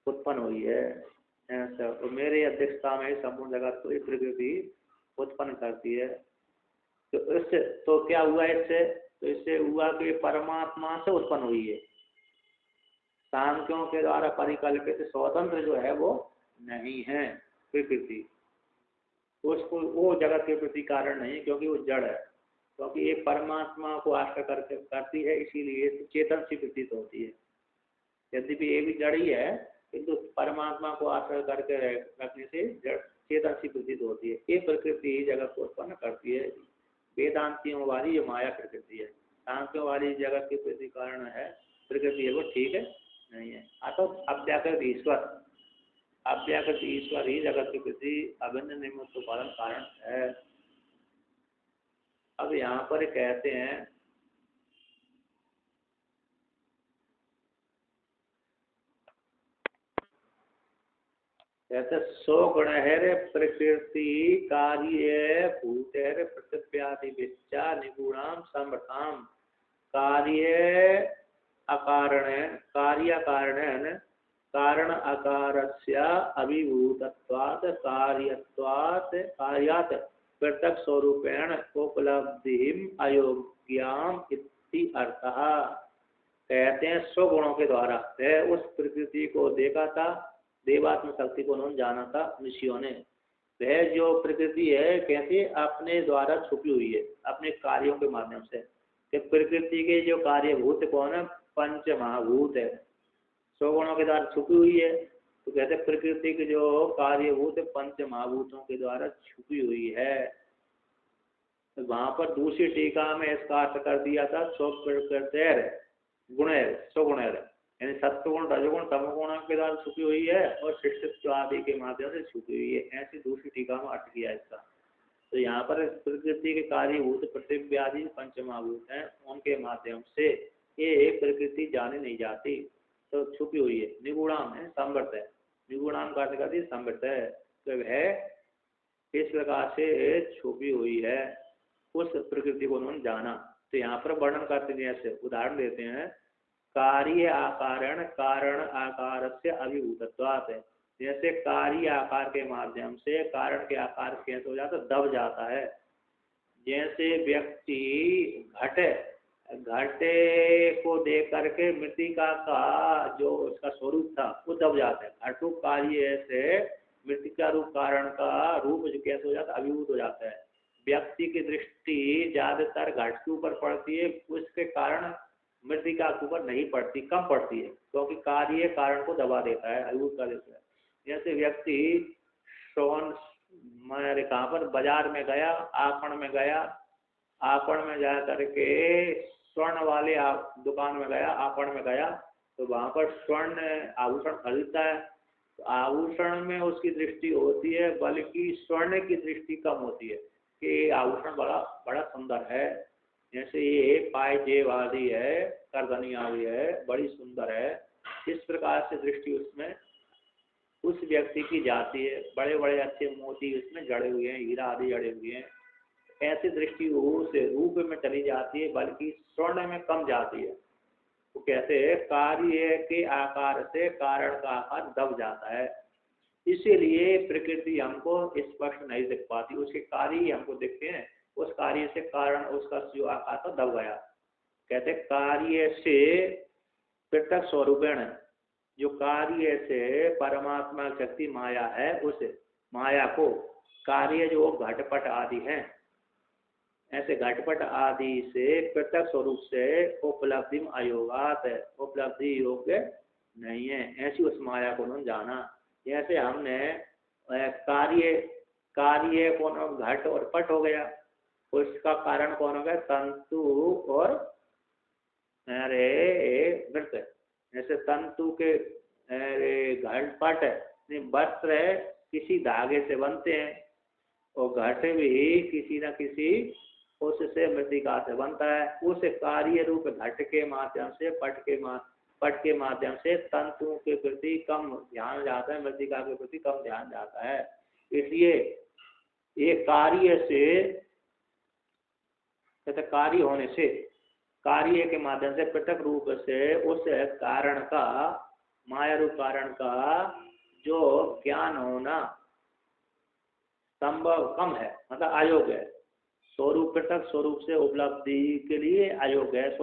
उत्पन्न हुई है ऐसा। तो मेरे अध्यक्षता में संपूर्ण जगत को एक प्रकृति उत्पन्न करती है। तो इससे तो क्या हुआ, इससे तो इससे हुआ कि परमात्मा से उत्पन्न हुई है, सांख्यों के द्वारा परिकल्पित स्वतंत्र जो है वो नहीं है प्रकृति, उसको वो जगत के प्रति कारण नहीं, क्योंकि वो जड़ है, क्योंकि ये परमात्मा को आश्रय करके करती है, इसीलिए चेतन सी प्रतीत होती है। यद्यपि ये भी जड़ ही है, किंतु परमात्मा को आश्रय करके रखने से जड़ चेतन सी प्रतीत होती है। ये प्रकृति ही जगत को उत्पन्न करती है, वेदांतियों वाली जो माया प्रकृति है, सांख्यों वाली जगत के प्रति कारण है प्रकृति है, वो ठीक है नहीं है। अतः अव्याकृत ईश्वर ही जगत के प्रति अभिन्न निमित्त पालन कारण है। अब यहाँ पर कहते हैं सो गुण है प्रकृति कार्य भूत है प्रत्यप्यादि विच्चा निगुणाम समर्थाम कार्य कारण कारण अकारस्य अभिभूतत्वात् कार्यात् पृथक् स्वरूपेण उपलब्धिम अयोग्याम इति अर्थः। कहते हैं स्वगुणों के द्वारा वह उस प्रकृति को देखा था, देवात्म शक्ति को उन्होंने जाना था ऋषियों ने। वह जो प्रकृति है कैसे अपने द्वारा छुपी हुई है अपने कार्यों के माध्यम से, कि प्रकृति के जो कार्यभूत कौन है, 5 महाभूत है, स्वगुणों के द्वारा छुपी हुई है। तो कहते हैं प्रकृति के जो कार्यभूत 5 महाभूतों के द्वारा छुपी हुई है। तो वहां पर दूसरी टीका में इसका अर्थ कर दिया था स्वगुण, यानी सत्वगुण रजगुण तमगुण के द्वारा छुपी हुई है और शिष्टत्व आदि के माध्यम से छुपी हुई है, ऐसी दूसरी टीका में अर्थ किया इसका। तो यहाँ पर प्रकृति के कार्यभूत पृथ्वी आदि 5 महाभूत हैं, उनके माध्यम से ये प्रकृति जानी नहीं जाती, तो छुपी हुई है। निगुणाम है संवर्त है, निगुणाम का अर्थ करती संवर्त है, तो वह इस प्रकार से छुपी हुई है, उस प्रकृति को उन्होंने जाना। तो यहाँ पर वर्णन करते हैं, ऐसे उदाहरण देते हैं, कार्य आकारण कारण आकार से अभिभूतत्वात्, जैसे कार्य आकार के माध्यम से कारण के आकार कैसे हो जाता, दब जाता है। जैसे व्यक्ति घट घटे को देख करके मृतिका का जो उसका स्वरूप था वो दब जाता है। घट रूप कार्य से मृतिका रूप कारण का रूप जो कैसे हो जाता है, अभिभूत हो जाता है। व्यक्ति की दृष्टि ज्यादातर घट के ऊपर पड़ती है, उसके कारण मृतिका के ऊपर नहीं पड़ती, कम पड़ती है, क्योंकि कार्य कारण को दबा देता है, अभिभूत कर देता है। जैसे व्यक्ति सोन मैं कहाँ पर बाजार में गया, आखण में गया, आपण में जा करके स्वर्ण वाले दुकान में गया, आपण में गया, तो वहां पर स्वर्ण आभूषण खरीदता है, तो आभूषण में उसकी दृष्टि होती है, बल्कि स्वर्ण की दृष्टि कम होती है कि आभूषण बड़ा बड़ा सुंदर है। जैसे ये पायजेब आदि है, करधनी आदि है, बड़ी सुंदर है, इस प्रकार से दृष्टि उसमें उस व्यक्ति की जाती है। बड़े बड़े अच्छे मोती उसमें जड़े हुए हैं, हीरा आदि जड़े हुए हैं, ऐसी दृष्टि उस रूप में चली जाती है, बल्कि स्वर्ण में कम जाती है। तो कहते हैं कार्य के आकार से कारण का आकार दब जाता है, इसीलिए प्रकृति हमको स्पष्ट नहीं दिख पाती, उसके कार्य ही हमको दिखते हैं, उस कार्य से कारण उसका जो आकार था दब गया। कहते कार्य से पृथक स्वरूपेण, जो कार्य से परमात्मा शक्ति माया है, उस माया को कार्य जो घटपट आदि है, ऐसे घटपट आदि से पृथक स्वरूप से उपलब्धि में अयोगात है, उपलब्धि योग्य नहीं है, ऐसी उस माया को उन्होंने जाना। जैसे हमने कार्य कार्य कौन घट और पट हो गया, उसका कारण कौन हो गया, तंतु और वृत्त। जैसे तंतु के घटपट वस्त्र किसी धागे से बनते हैं, और घट भी किसी न किसी उससे मृतिका से बनता है। उस कार्य रूप घट के माध्यम से पट के माध्यम से तंतुओं के प्रति कम ध्यान जाता है, मृतिका के प्रति कम ध्यान जाता है। इसलिए ये कार्य से कार्य होने से, कार्य के माध्यम से पृथक रूप से उस कारण का, माया रूप कारण का जो ज्ञान होना संभव कम है, मतलब अयोग्य है। स्वरूप पृथक स्वरूप से उपलब्धि के लिए अयोग्य है।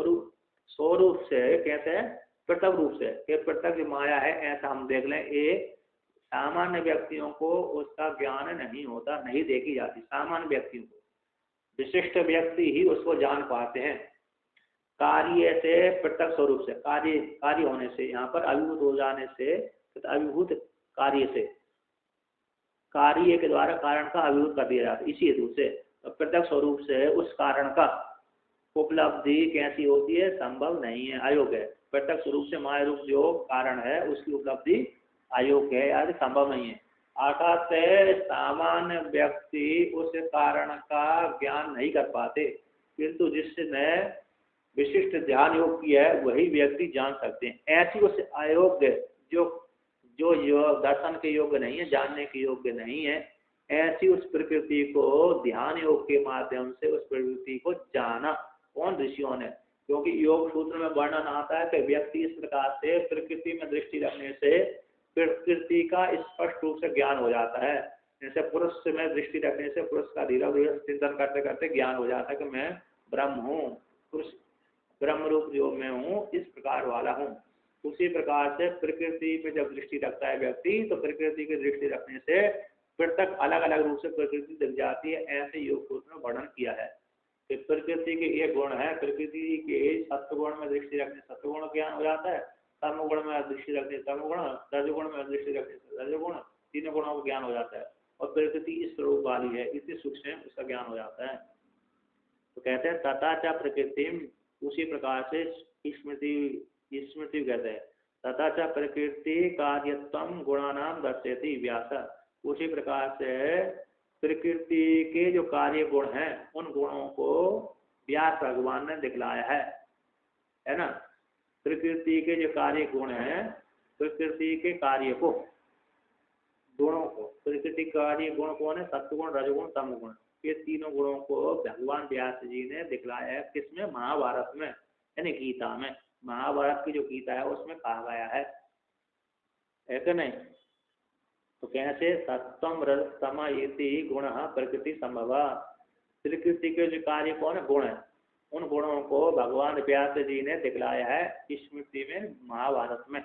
स्वरूप से कहते हैं पृथक रूप से, ये पृथक जो माया है ऐसा हम देख लें, ये सामान्य व्यक्तियों को उसका ज्ञान नहीं होता, नहीं देखी जाती। सामान्य व्यक्तियों को, विशिष्ट व्यक्ति ही उसको जान पाते हैं। कार्य से पृथक स्वरूप से, कार्य होने से, यहाँ पर अभिभूत हो जाने से, अभिभूत कार्य से, कार्य के द्वारा कारण का अभिभूत कर दिया जाता है। इसी हेतु से पृथक स्वरूप से उस कारण का उपलब्धि कैसी होती है, संभव नहीं है, अयोग्य है। पृथक स्वरूप से माया रूप जो कारण है उसकी उपलब्धि अयोग्य है, आदि संभव नहीं है। अर्थात सामान्य व्यक्ति उस कारण का ज्ञान नहीं कर पाते, किंतु जिसने विशिष्ट ध्यान योग किया है वही व्यक्ति जान सकते हैं। ऐसी उस अयोग्य जो दर्शन के योग्य नहीं है, जानने के योग्य नहीं है, ऐसी उस प्रकृति को ध्यान योग के माध्यम से उस प्रकृति को जाना कौन, ऋषियों ने। क्योंकि योग सूत्र में वर्णन आता है कि व्यक्ति इस प्रकार से प्रकृति में दृष्टि रखने से प्रकृति का स्पष्ट रूप से ज्ञान हो जाता है। जैसे पुरुष में दृष्टि रखने से पुरुष का धीरे धीरे चिंतन करते करते ज्ञान हो जाता है कि मैं ब्रह्म हूँ, पुरुष ब्रह्म रूप जो मैं हूँ, इस प्रकार वाला हूँ। उसी प्रकार से प्रकृति में जब दृष्टि रखता है व्यक्ति, तो प्रकृति की दृष्टि रखने से पृथक अलग अलग रूप से प्रकृति दिख जाती है। ऐसे योग सूत्र में वर्णन किया है कि प्रकृति के ये गुण है, प्रकृति के सत्वगुण में दृष्टि रखने सत्वगुण ज्ञान हो जाता है, तमगुण में दृष्टि रखने तमगुण, रजगुण में दृष्टि रखने रजगुण, तीनों गुणों का ज्ञान हो जाता है। और प्रकृति इस स्वरूप वाली है, इतनी सूक्ष्म है, उसका ज्ञान हो जाता है। तो कहते हैं तथा च प्रकृति, उसी प्रकार से स्मृति कहते हैं तथा च प्रकृति कार्यत्वम गुणानाम दर्शयति व्यास। उसी प्रकार से प्रकृति के जो कार्य गुण हैं उन गुणों को व्यास भगवान ने दिखलाया है ना। प्रकृति के जो कार्य गुण हैं, प्रकृति के कार्य को, गुणों को, प्रकृति कार्य गुण कौन है, सत्वगुण, रजगुण, तमगुण, ये तीनों गुणों को भगवान व्यास जी ने दिखलाया है। किसमें, महाभारत में, यानी गीता में। महाभारत की जो गीता है उसमें कहा गया है कि नहीं। तो कैसे, सत्वम रजतम इति गुण प्रकृति संभव, प्रकृति के जो कार्य कौन है, गुण है, उन गुणों को भगवान व्यास जी ने दिखलाया है स्मृति में, महाभारत में।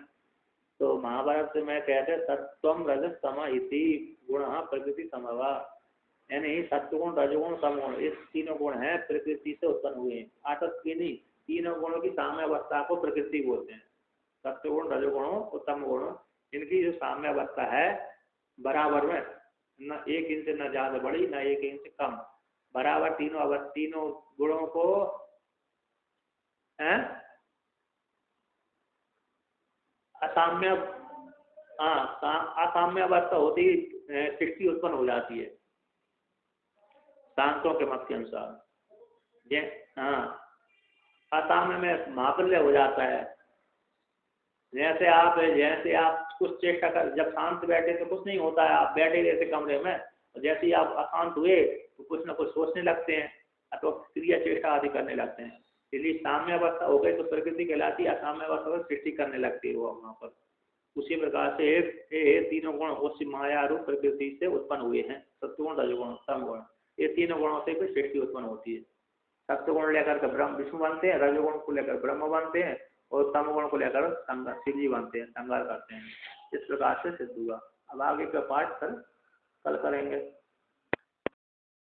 तो महाभारत में कहते हैं सत्वम रजस तम इति गुण प्रकृति समवा, यानी सत्वगुण रजगुण तमगुण इस तीनों गुण हैं प्रकृति से उत्पन्न हुए हैं। आतत की नहीं, तीनों गुणों की साम्य अवस्था को प्रकृति बोलते हैं। सत्वगुण रजगुण और तमगुण, इनकी जो साम्य अवस्था है बराबर में, न एक इंच न ज्यादा बड़ी न एक इंच कम, बराबर तीनों गुणों को है असाम्य, असाम्य अवस्था होती सृष्टि उत्पन्न हो जाती है शांतों के मत के अनुसार। हाँ, असाम्य में महाप्रलय हो जाता है। जैसे आप कुछ चेष्टा कर, जब शांत बैठे तो कुछ नहीं होता है, आप बैठे रहते कमरे में, और जैसे ही आप अशांत हुए तो कुछ ना कुछ सोचने लगते हैं अथवा क्रिया चेष्टा आदि करने लगते हैं। इसलिए साम्य अवस्था हो गई तो प्रकृति कहलाती है, असाम्य अवस्था में सृष्टि करने लगती है वो वहाँ पर। उसी प्रकार से तीनों गुण उस माया रूप प्रकृति से उत्पन्न हुए हैं, सत्वगुण रजगुण तमगुण, ये तीनों गुणों से फिर सृष्टि उत्पन्न होती है। सत्वगुण लेकर के ब्रह्म विष्णु बनते हैं, रजगुण को लेकर ब्रह्म बनते हैं, और तमगुण को लेकर शिव जी बनते हैं, संगार करते हैं। इस प्रकार से सिद्ध हुआ। अब आगे का पाठ कल करेंगे।